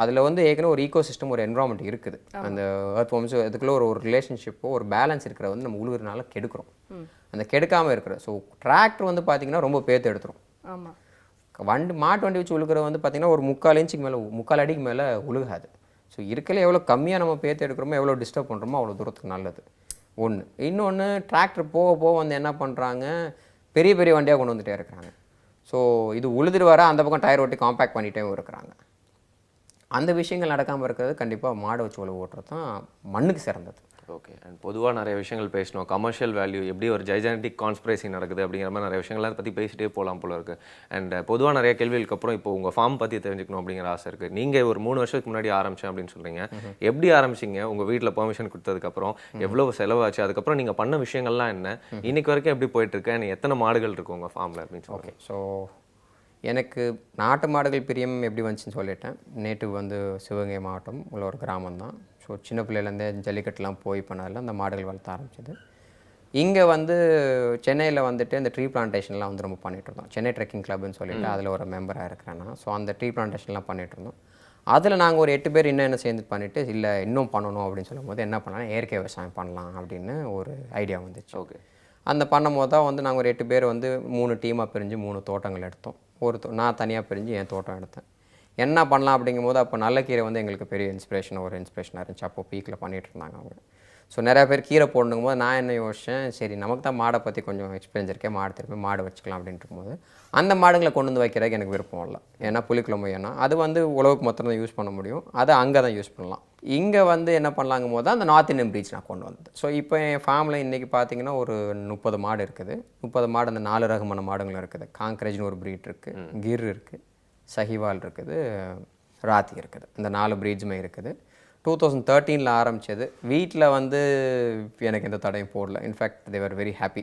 அதில் வந்து ஏற்கனவே ஒரு ஈகோ சிஸ்டம், ஒரு என்வரான்மெண்ட் இருக்குது. அந்த எர்த் ஃபார்ம்ஸ் இதுக்குள்ளே ஒரு ரிலேஷன்ஷிப்போ ஒரு பேலன்ஸ் இருக்கிற வந்து நம்ம உழுவுறதுனால கெடுக்கிறோம். அந்த கெடுக்காமல் இருக்கிற. ஸோ டிராக்டர் வந்து பார்த்திங்கன்னா ரொம்ப பேத்து எடுத்துரும். ஆமாம். மாட்டு வண்டி வச்சு உழுகிற வந்து பார்த்திங்கன்னா ஒரு 3/4 இன்ச்சுக்கு மேலே 3/4 அடிக்கு மேலே உழுகாது. ஸோ இருக்கல எவ்வளோ கம்மியாக நம்ம பேத்து எடுக்கிறோமோ எவ்வளோ டிஸ்டர்ப் பண்ணுறோமோ அவ்வளோ தூரத்துக்கு நல்லது ஒன்று. இன்னொன்று டிராக்டர் போக போக வந்து என்ன பண்ணுறாங்க, பெரிய பெரிய வண்டியாக கொண்டு வந்துகிட்டே இருக்கிறாங்க. ஸோ இது உழுதுட்டு வர அந்த பக்கம் டயர் ஓட்டி காம்பேக்ட் பண்ணிகிட்டே இருக்கிறாங்க. அந்த விஷயங்கள் நடக்காமல் இருக்கிறது கண்டிப்பாக மாடு வச்சு உழவு ஓட்டுறது தான் மண்ணுக்கு சிறந்தது. ஓகே. அண்ட் பொதுவாக நிறைய விஷயங்கள் பேசணும். கமர்ஷியல் வேல்யூ எப்படி ஒரு ஜைஜானிட்டிக் கான்ஸ்பிரசி நடக்குது அப்படிங்கிற மாதிரி நிறைய விஷயங்கள் பற்றி பேசிட்டே போகலாம் போல இருக்குது. அண்ட் பொதுவாக நிறைய கேள்விகளுக்கு அப்புறம் இப்போ உங்கள் ஃபார்ம் பற்றி தெரிஞ்சுக்கணும் அப்படிங்கிற ஆசை இருக்குது. நீங்கள் ஒரு 3 வருஷத்துக்கு முன்னாடி ஆரம்பித்தேன் அப்படின்னு சொல்கிறீங்க. எப்படி ஆரம்பிச்சிங்க? உங்கள் வீட்டில் பெர்மிஷன் கொடுத்ததுக்கப்புறம் எவ்வளோ செலவாச்சு? அதுக்கப்புறம் நீங்கள் பண்ண விஷயங்கள்லாம் என்ன? இன்னைக்கு வரைக்கும் எப்படி போயிட்டுருக்கு? அண்ட் எத்தனை மாடுகள் இருக்குது உங்கள் ஃபார்மில் அப்படின்னு ஓகே. ஸோ எனக்கு நாட்டு மாடுகள் பிரியம் எப்படி வந்துச்சுன்னு சொல்லிட்டேன். நேட்டிவ் வந்து சிவகங்கை மாவட்டம் உள்ள ஒரு கிராமம் தான். ஸோ சின்ன பிள்ளையிலேருந்தே ஜல்லிக்கட்டுலாம் போய் பண்ணதில் அந்த மாடுகள் வளர்த்த ஆரம்பிச்சது. இங்கே வந்து சென்னையில் வந்துட்டு இந்த ட்ரீ பிளான்டேஷன்லாம் வந்து ரொம்ப பண்ணிகிட்ருந்தோம். சென்னை ட்ரெக்கிங் கிளப்னு சொல்லிட்டு அதில் ஒரு மெம்பராக இருக்கிறேன் நான். ஸோ அந்த ட்ரீ பிளான்டேஷன்லாம் பண்ணிகிட்ருந்தோம். அதில் நாங்கள் ஒரு 8 பேர் இன்னும் சேர்ந்து பண்ணிவிட்டு இல்லை இன்னும் பண்ணணும் அப்படின்னு சொல்லும்போது என்ன பண்ணலாம், இயற்கை விவசாயம் பண்ணலாம் அப்படின்னு ஒரு ஐடியா வந்துச்சு. ஓகே. அந்த பண்ணும்போது தான் வந்து நாங்கள் ஒரு 8 பேர் வந்து 3 டீமாக பிரிஞ்சு 3 தோட்டங்கள் எடுத்தோம். நான் தனியாக பிரிஞ்சு என் தோட்டம் எடுத்தேன். என்ன பண்ணலாம் அப்படிங்கும்போது அப்போ நல்ல கீரை வந்து எங்களுக்கு பெரிய இன்ஸ்பிரேஷனாக இருந்துச்சு. அப்போ பீக்கில் பண்ணிகிட்டு இருந்தாங்க அவங்க. ஸோ நிறையா பேர் கீரை போடணும் போது நான் என்ன யோசித்தேன், சரி நமக்கு தான் மாடை பற்றி கொஞ்சம் எக்ஸ்பீரியன்ஸ் இருக்கேன், மாடு வச்சுக்கலாம் அப்படின்ட்டு போது அந்த மாடுங்களை கொண்டு வந்து வைக்கிறதுக்கு எனக்கு விருப்பம் இல்லை. ஏன்னா புளிக்குழம்பு ஏன்னா அது வந்து உழவுக்கு மொத்தம் தான் யூஸ் பண்ண முடியும், அதை அங்கே தான் யூஸ் பண்ணலாம். இங்கே வந்து என்ன பண்ணலாங்கும் போது தான் அந்த நார்த் இந்தியன் ப்ரீட்ஸ் நான் கொண்டு வந்தது. ஸோ இப்போ என் ஃபார்மில் இன்றைக்கி பார்த்தீங்கன்னா ஒரு 30 மாடு இருக்குது. 30 மாடு அந்த 4 ரகமான மாடுங்களும் இருக்குது. காங்க்ரேஜ்னு ஒரு ப்ரீட் இருக்குது, கிர் இருக்குது, சஹிவால் இருக்குது, ராத்தி இருக்குது. இந்த 4 ப்ரீட்ஸுமே இருக்குது. 2013 ஆரம்பித்தது. வீட்டில் வந்து எனக்கு எந்த தடையும் போடல. In fact they are very happy.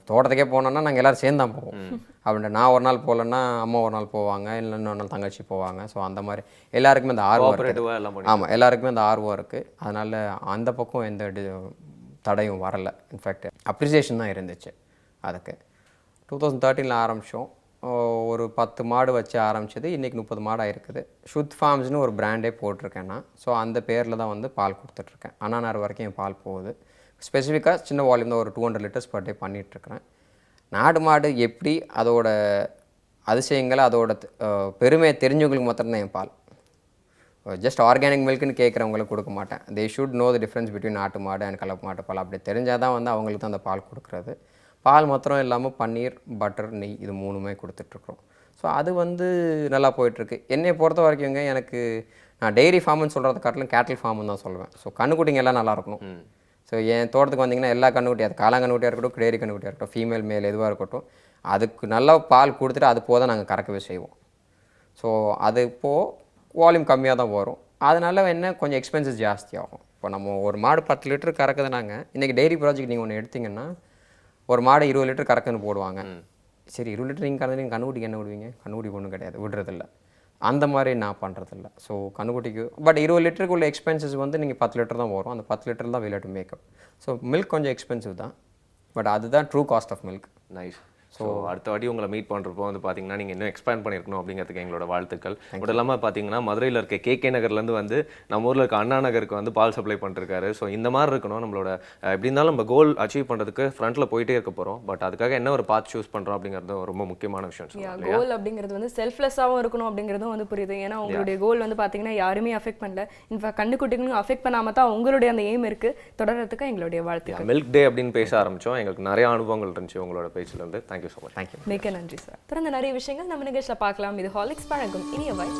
தோட்டத்துக்கே போனோன்னா நாங்கள் எல்லோரும் சேர்ந்து தான் போவோம். அப்படின்ட்டு நான் ஒரு நாள் போகலன்னா அம்மா ஒரு நாள் போவாங்க, இல்லை இன்னொரு நாள் தங்கச்சி போவாங்க. ஸோ அந்த மாதிரி எல்லாருக்குமே அந்த ஆர்வம் இருக்குது. ஆமாம், எல்லாருக்குமே அந்த ஆர்வம் இருக்குது. அதனால் அந்த பக்கம் எந்த தடையும் வரலை. இன்ஃபேக்ட் அப்ரிசியேஷன் தான் இருந்துச்சு அதுக்கு. 2013 ஆரம்பித்தோம். ஒரு 10 மாடு வச்சு ஆரம்பிச்சது. இன்றைக்கி 30 மாடாக இருக்குது. ஷுத் ஃபார்ம்ஸ்னு ஒரு பிராண்டே போட்டிருக்கேன் நான். ஸோ அந்த பேரில் தான் வந்து பால் கொடுத்துட்ருக்கேன். அண்ணாநகர் வரைக்கும் என் பால் போகுது. ஸ்பெசிஃபிக்காக சின்ன வால்யூம் தான் ஒரு 200 லிட்டர்ஸ் பர் டே பண்ணிகிட்ருக்கிறேன். நாடு மாடு எப்படி அதோட அதிசயங்களை அதோட பெருமையை தெரிஞ்சவங்களுக்கு மாத்திரம்தான் என் பால். ஜஸ்ட் ஆர்கானிக் மில்க்குன்னு கேட்குறவங்களுக்கு கொடுக்க மாட்டேன். They should know the difference between நாட்டு மாடு அண்ட் கலப்பு மாட்டு பால். அப்படி தெரிஞ்சால் தான் வந்து அவங்களுக்கு தான் அந்த பால் கொடுக்குறது. பால் மாத்திரம் இல்லாமல் பன்னீர், பட்டர், நெய் இது 3மே கொடுத்துட்ருக்குறோம். ஸோ அது வந்து நல்லா போயிட்டுருக்கு. என்னை பொறுத்த வரைக்குங்க எனக்கு நான் டெய்ரி ஃபார்ம்னு சொல்கிறத காட்டிலும் கேட்டில் ஃபார்ம்னு தான் சொல்லுவேன். ஸோ கண்ணுக்குட்டிங்க எல்லாம் நல்லா இருக்கணும். ஸோ என் தோட்டத்துக்கு வந்திங்கன்னா எல்லா கண்ணுக்குட்டி, அது காளாங்கண்ணுக்குட்டியாக இருக்கட்டும், டெய்ரி கண்ணுக்குட்டியாக இருக்கட்டும், ஃபீமேல் மேல் எதுவாக இருக்கட்டும், அதுக்கு நல்லா பால் கொடுத்துட்டு அது போக தான் நாங்கள் கறக்கவே செய்வோம். ஸோ அது இப்போது வால்யூம் கம்மியாக தான் வரும். அதனால் என்ன கொஞ்சம் எக்ஸ்பென்சஸ் ஜாஸ்தியாகும். இப்போ நம்ம ஒரு மாடு 10 லிட்டர் கறக்குது. நாங்கள் இன்றைக்கி டெய்ரி ப்ராஜெக்ட் நீங்கள் ஒன்று எடுத்திங்கன்னா ஒரு மாடு 20 லிட்டர் கறக்குன்னு போடுவாங்க. சரி 20 லிட்டர் நீங்கள் கறந்து நீங்கள் கண்ணுக்குட்டிக்கு என்ன விடுவீங்க? கண்ணுக்குட்டி ஒன்றும் கிடையாது, விடுறதில்ல. அந்த மாதிரி நான் பண்ணுறதில்ல. ஸோ கண்ணுக்குட்டிக்கு பட் 20 லிட்டருக்கு உள்ள எக்ஸ்பென்சஸ் வந்து நீங்கள் 10 லிட்டர் தான் வரும். அந்த 10 லிட்டர் தான் will to make up. So milk கொஞ்சம் எக்ஸ்பென்சிவ் தான், பட் அதுதான் true cost of milk. Nice. So அடுத்த வாட்டி உங்களை மீட் பண்ணுறப்போ வந்து பார்த்தீங்கன்னா நீங்கள் இன்னும் எக்ஸ்பேண்ட் பண்ணியிருக்கணும் அப்படிங்கிறதுக்கு எங்களோட வாழ்த்துக்கள். பட் இல்லாமல் பார்த்தீங்கன்னா மதுரையில் இருக்க KK நகர்லேருந்து வந்து நம்ம ஊரில் இருக்க அண்ணா நகருக்கு வந்து பால் சப்ளை பண்ணிருக்காரு. ஸோ இந்த மாதிரி இருக்கணும் நம்மளோட. எப்படி இருந்தாலும் நம்ம கோல் அச்சீவ் பண்ணுறதுக்கு ஃப்ரண்ட்டில் போயிட்டே இருக்க போகிறோம். பட் அதுக்காக என்ன ஒரு பாத் சூஸ் பண்ணுறோம் அப்படிங்கிறது ரொம்ப முக்கியமான விஷயம். கோல் அப்படிங்கிறது வந்து செல்ஃப்லெஸ்ஸாகவும் இருக்கணும் அப்படிங்கிறதும் வந்து புரியுது. ஏன்னா உங்களுடைய கோல் வந்து பார்த்தீங்கன்னா யாருமே அஃபெக்ட் பண்ணல. இன்ஃபேக்ட் கண்ணுக்குட்டிகளும் அஃபெக்ட் பண்ணாமல் தான் உங்களுடைய அந்த எய்ம் இருக்குது. தொடர்றதுக்கு எங்களுடைய வாழ்த்துக்கள். மில்க் டே அப்படின்னு பேச ஆரம்பித்தோம். எங்களுக்கு நிறைய அனுபவங்கள் இருந்துச்சு உங்களோட பேச்சிலேருந்து. Thank you so much. தேங்க்யூ. மிக்க நன்றி சார். தொடர்ந்து நிறைய விஷயங்கள் நம்ம நிகழ்ச்சியில் பார்க்கலாம். இது ஹார்லிக்ஸ் வழங்கும் இனிய வாய்.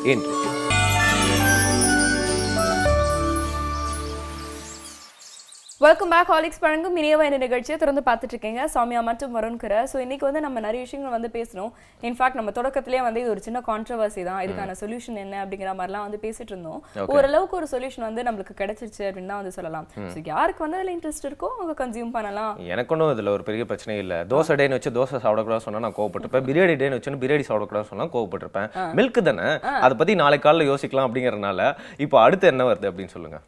Welcome back. ஹார்லிக்ஸ் வழங்கும் இனியவா என்ற நிகழ்ச்சியை தொடர்ந்து பார்த்துட்டு இருக்கீங்க. சௌமியா மற்றும் வருண்கரை. ஸோ இன்னைக்கு வந்து நம்ம நிறைய விஷயங்கள் வந்து பேசணும். இன்ஃபேக்ட் நம்ம தொடக்கத்திலேயே வந்து இது ஒரு சின்ன கான்ட்ரவர்சி தான். இதுக்கான சொல்யூஷன் என்ன அப்படிங்கிற மாதிரிலாம் வந்து பேசிட்டு இருந்தோம். ஓரளவுக்கு ஒரு சொல்யூஷன் வந்து நம்மளுக்கு கிடைச்சிருச்சு அப்படின்னு தான் வந்து சொல்லலாம். ஸோ யாருக்கு வந்து அதில் இன்ட்ரெஸ்ட் இருக்கோ அவங்க கன்சியூம் பண்ணலாம். எனக்கு ஒன்றும் இதில் ஒரு பெரிய பிரச்சனை இல்லை. தோசை டேன்னு வச்சு தோசை சாப்பிடக்கூடாது சொன்னால் நான் கோவப்பட்டிருப்பேன். பிரியாணி டேன்னு வச்சு பிரியாணி சாப்பிடக்கூடாது சொன்னால் கோவப்பட்டிருப்பேன். மில்க் தானே, அதை பற்றி நாளைக்கு காலையில் யோசிக்கலாம் அப்படிங்கிறதுனால இப்போ அடுத்து என்ன வருது அப்படின்னு சொல்லுங்க.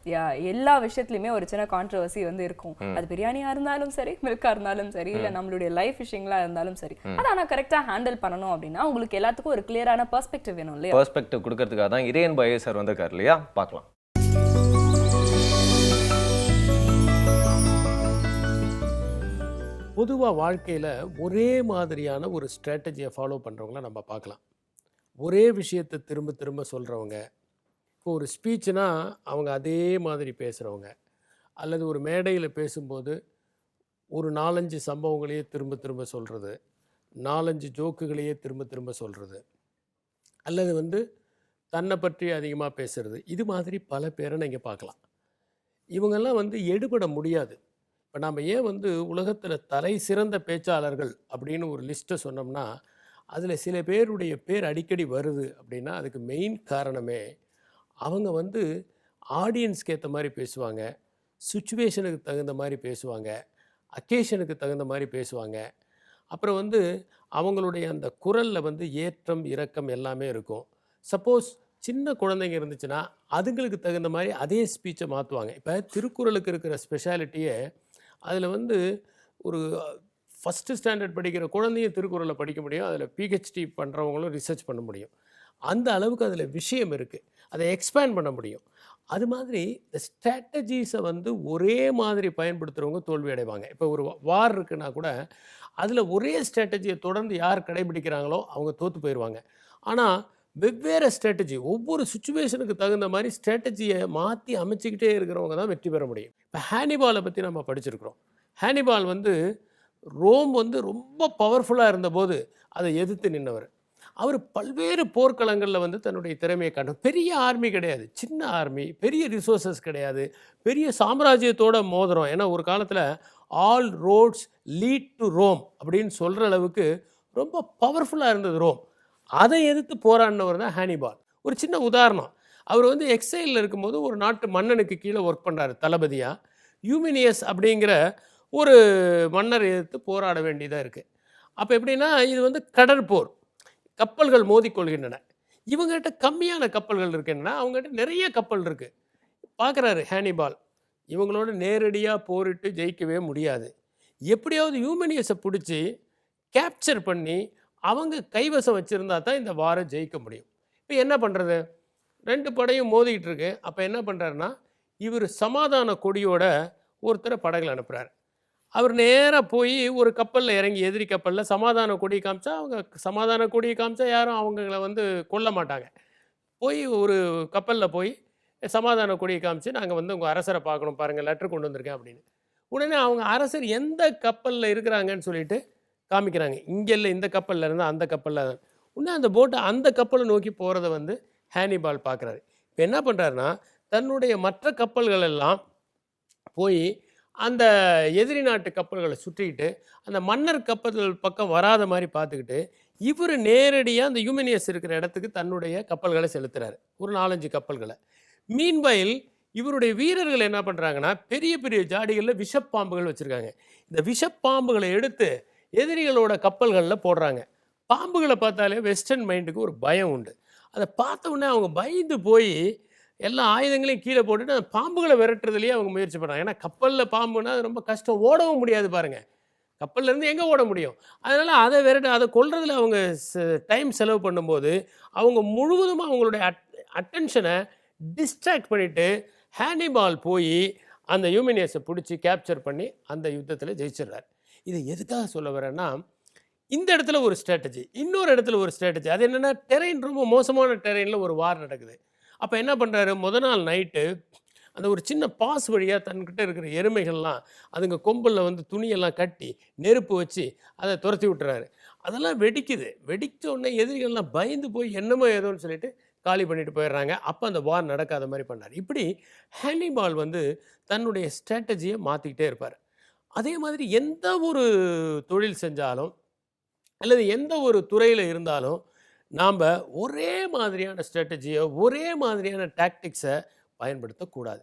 எல்லா விஷயத்துலையுமே ஒரு சின்ன கான்ட்ரவர்சி வந்து இருக்கும். பிரியாணியா இருந்தாலும் சரி, மில்கா இருந்தாலும் சரி, இல்ல நம்மளுடைய லைஃப் விஷயங்களா இருந்தாலும் சரி, அத ஆனா கரெக்டா ஹேண்டில் பண்ணணும் அப்படின்னா உங்களுக்கு எல்லாத்துக்கும் ஒரு கிளியரான பெர்ஸ்பெக்டிவ் வேணும் இல்லையா? பெர்ஸ்பெக்டிவ் கொடுக்கிறதுக்காக தான் இறையன் பாயே சார் வந்திருக்காரு இல்லையா? பார்க்கலாம். பொதுவாக வாழ்க்கையில் ஒரே மாதிரியான ஒரு ஸ்ட்ராட்டஜியை ஃபாலோ பண்ணுறவங்கள நம்ம பார்க்கலாம். ஒரே விஷயத்தை திரும்ப திரும்ப சொல்கிறவங்க, இப்போ ஒரு ஸ்பீச்சுனா அவங்க அதே மாதிரி பேசுகிறவங்க, அல்லது ஒரு மேடையில் பேசும்போது ஒரு 4-5 சம்பவங்களையே திரும்ப திரும்ப சொல்கிறது, 4-5 ஜோக்குகளையே திரும்ப திரும்ப சொல்கிறது, அல்லது வந்து தன்னை பற்றி அதிகமாக பேசுறது, இது மாதிரி பல பேரை நீங்கள் பார்க்கலாம். இவங்கெல்லாம் வந்து எடுபட முடியாது. இப்போ நாம் ஏன் வந்து உலகத்தில் தலை சிறந்த பேச்சாளர்கள் அப்படின்னு ஒரு லிஸ்ட்டை சொன்னோம்னா, அதில் சில பேருடைய பேர் அடிக்கடி வருது அப்படின்னா, அதுக்கு மெயின் காரணமே அவங்க வந்து ஆடியன்ஸ்க்கு ஏற்ற மாதிரி பேசுவாங்க, சுச்சுவேஷனுக்கு தகுந்த மாதிரி பேசுவாங்க, அக்கேஷனுக்கு தகுந்த மாதிரி பேசுவாங்க. அப்புறம் வந்து அவங்களுடைய அந்த குரலில் வந்து ஏற்றம் இறக்கம் எல்லாமே இருக்கும். சப்போஸ் சின்ன குழந்தைங்க இருந்துச்சுன்னா அதுங்களுக்கு தகுந்த மாதிரி அதே ஸ்பீச்சை மாற்றுவாங்க. இப்போ திருக்குறளுக்கு இருக்கிற ஸ்பெஷாலிட்டியே அதில் வந்து ஒரு ஃபஸ்ட்டு ஸ்டாண்டர்ட் படிக்கிற குழந்தையும் திருக்குறளை படிக்க முடியும், அதில் பிஹெச்டி பண்ணுறவங்களும் ரிசர்ச் பண்ண முடியும். அந்த அளவுக்கு அதில் விஷயம் இருக்குது, அதை எக்ஸ்பேண்ட் பண்ண முடியும். அது மாதிரி இந்த ஸ்ட்ராட்டஜிஸை வந்து ஒரே மாதிரி பயன்படுத்துகிறவங்க தோல்வி அடைவாங்க. இப்போ ஒரு வார் இருக்குன்னா கூட அதில் ஒரே ஸ்ட்ராட்டஜியை தொடர்ந்து யார் கடைபிடிக்கிறாங்களோ அவங்க தோற்று போயிடுவாங்க. ஆனால் வெவ்வேறு ஸ்ட்ராட்டஜி, ஒவ்வொரு சுச்சுவேஷனுக்கு தகுந்த மாதிரி ஸ்ட்ராட்டஜியை மாற்றி அமைச்சிக்கிட்டே இருக்கிறவங்க தான் வெற்றி பெற முடியும். இப்போ ஹானிபாலை பற்றி நம்ம படிச்சிருக்கிறோம். ஹானிபால் வந்து ரோம் வந்து ரொம்ப பவர்ஃபுல்லாக இருந்தபோது அதை எதிர்த்து நின்றவர். அவர் பல்வேறு போர்க்களங்களில் வந்து தன்னுடைய திறமையை காட்டும். பெரிய ஆர்மி கிடையாது, சின்ன ஆர்மி, பெரிய ரிசோர்ஸஸ் கிடையாது, பெரிய சாம்ராஜ்யத்தோட மோதிரம். ஏன்னா ஒரு காலத்தில் all roads lead to Rome அப்படின்னு சொல்கிற அளவுக்கு ரொம்ப பவர்ஃபுல்லாக இருந்தது ரோம். அதை எதிர்த்து போராடினவர் தான் ஹானிபால். ஒரு சின்ன உதாரணம், அவர் வந்து எக்ஸைலில் இருக்கும்போது ஒரு நாட்டு மன்னனுக்கு கீழே ஒர்க் பண்ணுறாரு தளபதியாக. யூமினியஸ் அப்படிங்கிற ஒரு மன்னர் எதிர்த்து போராட வேண்டியதாக இருக்குது. அப்போ எப்படின்னா இது வந்து கடற்போர், கப்பல்கள் மோதிக்கொள்கின்றன. இவங்ககிட்ட கம்மியான கப்பல்கள் இருக்குன்னா அவங்ககிட்ட நிறைய கப்பல் இருக்குது. பார்க்குறாரு ஹானிபால், இவங்களோட நேரடியாக போரிட்டு ஜெயிக்கவே முடியாது, எப்படியாவது யூமினியஸை பிடிச்சி கேப்சர் பண்ணி அவங்க கைவசம் வச்சுருந்தா தான் இந்த வாரை ஜெயிக்க முடியும். இப்போ என்ன பண்ணுறது, 2 படையும் மோதிக்கிட்டு இருக்கு. அப்போ என்ன பண்ணுறாருன்னா, இவர் சமாதான கொடியோட ஒருத்தரை படகுல அனுப்புகிறார். அவர் நேராக போய் ஒரு கப்பலில் இறங்கி, எதிரி கப்பலில் சமாதான கொடியை காமிச்சா, அவங்க சமாதான கொடியை காமிச்சா யாரும் அவங்கள வந்து கொல்ல மாட்டாங்க. போய் ஒரு கப்பலில் போய் சமாதான கொடியை காமிச்சு, நாங்கள் வந்து உங்கள் அரசரை பார்க்கணும் பாருங்கள், லெட்டர் கொண்டு வந்திருக்கேன் அப்படின்னு. உடனே அவங்க அரசர் எந்த கப்பலில் இருக்கிறாங்கன்னு சொல்லிட்டு காமிக்கிறாங்க. இங்கே இல்லை, இந்த கப்பலில் இருந்தால் அந்த கப்பலில். உடனே அந்த போட்டை அந்த கப்பலை நோக்கி போகிறத வந்து ஹானிபால் பார்க்குறாரு. இப்போ என்ன பண்ணுறாருன்னா, தன்னுடைய மற்ற கப்பல்கள் எல்லாம் போய் அந்த எதிரி நாட்டு கப்பல்களை சுற்றிக்கிட்டு அந்த மன்னர் கப்பல்கள் பக்கம் வராத மாதிரி பார்த்துக்கிட்டு இவர் நேரடியாக அந்த யூமினியஸ் இருக்கிற இடத்துக்கு தன்னுடைய கப்பல்களை செலுத்துகிறார், ஒரு 4-5 கப்பல்களை. மீன்வயல் இவருடைய வீரர்கள் என்ன பண்ணுறாங்கன்னா, பெரிய பெரிய ஜாடிகளில் விஷப்பாம்புகள் வச்சுருக்காங்க. இந்த விஷப்பாம்புகளை எடுத்து எதிரிகளோட கப்பல்களில் போடுறாங்க. பாம்புகளை பார்த்தாலே வெஸ்டர்ன் மைண்டுக்கு ஒரு பயம் உண்டு. அதை பார்த்த உடனே அவங்க பயந்து போய் எல்லா ஆயுதங்களையும் கீழே போட்டுட்டு அந்த பாம்புகளை விரட்டுறதுலேயே அவங்க முயற்சி பண்ணுறாங்க. ஏன்னா கப்பலில் பாம்புனா அது ரொம்ப கஷ்டம், ஓடவும் முடியாது பாருங்கள், கப்பல்லேருந்து எங்கே ஓட முடியும். அதனால் அதை கொல்றதில் அவங்க டைம் செலவு பண்ணும்போது அவங்க முழுவதுமாக அவங்களுடைய அட்டென்ஷனை டிஸ்ட்ராக்ட் பண்ணிவிட்டு ஹானிபால் போய் அந்த யூமினியஸை பிடிச்சி கேப்சர் பண்ணி அந்த யுத்தத்தில் ஜெயிச்சிடுறாரு. இது எதுக்காக சொல்ல வரேன்னா, இந்த இடத்துல ஒரு ஸ்ட்ராட்டஜி, இன்னொரு இடத்துல ஒரு ஸ்ட்ராட்டஜி. அது என்னென்னா, டெரெயின் ரொம்ப மோசமான டெரெயினில் ஒரு வார் நடக்குது. அப்போ என்ன பண்ணுறாரு, நாள் நைட்டு அந்த ஒரு சின்ன பாஸ் வழியாக தன்கிட்ட இருக்கிற எருமைகள்லாம் அதுங்க கொம்பில் வந்து துணியெல்லாம் கட்டி நெருப்பு வச்சு அதை துரத்தி விட்டுறாரு. அதெல்லாம் வெடிக்குது. வெடித்த உடனே எதிரிகள்லாம் பயந்து போய் என்னமோ ஏதோன்னு சொல்லிட்டு காலி பண்ணிட்டு போயிடுறாங்க. அப்போ அந்த வார் நடக்காத மாதிரி பண்ணார். இப்படி ஹானிபால் வந்து தன்னுடைய ஸ்ட்ராட்டஜியை மாற்றிக்கிட்டே இருப்பார். அதே மாதிரி எந்த ஒரு தொழில் செஞ்சாலும் அல்லது எந்த ஒரு துறையில் இருந்தாலும் நாம் ஒரே மாதிரியான ஸ்ட்ராட்டஜியை, ஒரே மாதிரியான டாக்டிக்ஸை பயன்படுத்தக்கூடாது.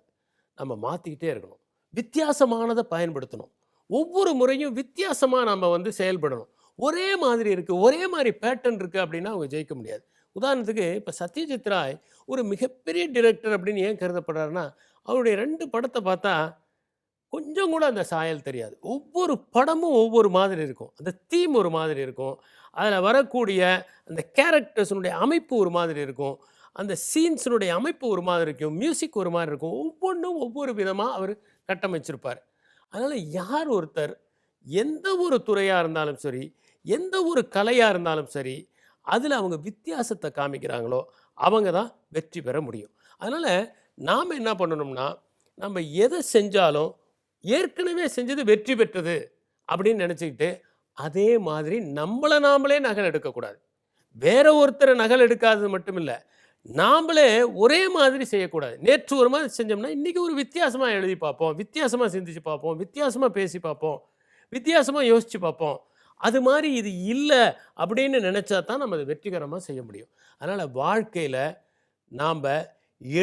நம்ம மாற்றிக்கிட்டே இருக்கணும், வித்தியாசமானதை பயன்படுத்தணும். ஒவ்வொரு முறையும் வித்தியாசமாக நம்ம வந்து செயல்படணும். ஒரே மாதிரி இருக்குது, ஒரே மாதிரி பேட்டர்ன் இருக்குது அப்படின்னா அவங்க ஜெயிக்க முடியாது. உதாரணத்துக்கு இப்போ சத்யஜித் ராய் ஒரு மிகப்பெரிய டிரெக்டர் அப்படின்னு ஏன் கருதப்படுறாருன்னா, அவருடைய 2 படத்தை பார்த்தா கொஞ்சம் கூட அந்த சாயல் தெரியாது. ஒவ்வொரு படமும் ஒவ்வொரு மாதிரி இருக்கும், அந்த தீம் ஒரு மாதிரி இருக்கும், அதில் வரக்கூடிய அந்த கேரக்டர்ஸினுடைய அமைப்பு ஒரு மாதிரி இருக்கும், அந்த சீன்ஸினுடைய அமைப்பு ஒரு மாதிரி இருக்கும், மியூசிக் ஒரு மாதிரி இருக்கும். ஒவ்வொன்றும் ஒவ்வொரு விதமாக அவர் கட்டமைச்சிருப்பார். அதனால் யார் ஒருத்தர் எந்த ஒரு துறையாக இருந்தாலும் சரி, எந்த ஒரு கலையாக இருந்தாலும் சரி, அதில் அவங்க வித்தியாசத்தை காமிக்கிறாங்களோ அவங்க தான் வெற்றி பெற முடியும். அதனால் நாம் என்ன பண்ணணும்னா, நம்ம எதை செஞ்சாலும் ஏற்கனவே செஞ்சது வெற்றி பெற்றது அப்படின்னு நினச்சிக்கிட்டு அதே மாதிரி நம்மளை நாமளே நகல் எடுக்கக்கூடாது. வேற ஒருத்தரை நகல் எடுக்காதது மட்டும் இல்லை, நாமளே ஒரே மாதிரி செய்யக்கூடாது. நேற்று ஒரு மாதிரி செஞ்சோம்னா இன்றைக்கி ஒரு வித்தியாசமாக எழுதி பார்ப்போம், வித்தியாசமாக சிந்திச்சு பார்ப்போம், வித்தியாசமாக பேசி பார்ப்போம், வித்தியாசமாக யோசித்து பார்ப்போம். அது மாதிரி இது இல்லை அப்படின்னு நினச்சா தான் நம்ம அதை வெற்றிகரமாக செய்ய முடியும். அதனால் வாழ்க்கையில் நாம்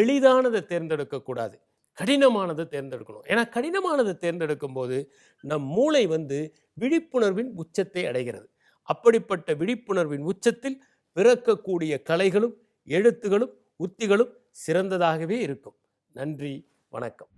எளிதானதை தேர்ந்தெடுக்கக்கூடாது, கடினமானதை தேர்ந்தெடுக்கணும். ஏன்னா கடினமானதை தேர்ந்தெடுக்கும் போது நம் மூளை விழிப்புணர்வின் உச்சத்தை அடைகிறது. அப்படிப்பட்ட விழிப்புணர்வின் உச்சத்தில் பிறக்கக்கூடிய கலைகளும் எழுத்துகளும் உத்திகளும் சிறந்ததாகவே இருக்கும். நன்றி, வணக்கம்.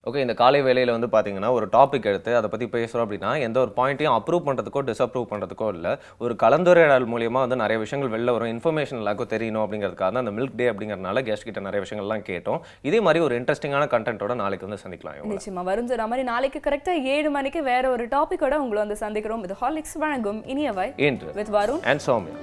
ஓகே, இந்த காலை வேளையில் வந்து பார்த்தீங்கன்னா ஒரு டாபிக் எடுத்து அதை பற்றி பேசுகிறோம் அப்படின்னா எந்த ஒரு பாயிண்ட்டையும் அப்ரூவ் பண்ணுறதுக்கோ டிஸ்அப்ரூவ் பண்ணுறதுக்கோ இல்லை, ஒரு கலந்துரையாடல் மூலியமாக வந்து நிறைய விஷயங்கள் வெளில வரும், இன்ஃபர்மேஷன் எல்லாருக்கும் தெரியணும் அப்படிங்கிறதுக்காக தான் அந்த மில்க் டே அப்படிங்கிறதுனால கெஸ்ட் கிட்ட நிறைய விஷயங்கள்லாம் கேட்டோம். இதே மாதிரி ஒரு இன்ட்ரெஸ்டிங்கான கண்டென்ட்டோட நாளைக்கு வந்து சந்திக்கலாம். நிச்சயமா வரும் சொன்ன மாதிரி நாளைக்கு கரெக்டாக 7 மணிக்கு வேற ஒரு டாபிக்கோட உங்களை வந்து சந்திக்கிறோம். இது ஹார்லிக்ஸ் வழங்கும் இனியவை இன்று வித் வருண் அண்ட் சௌமியா.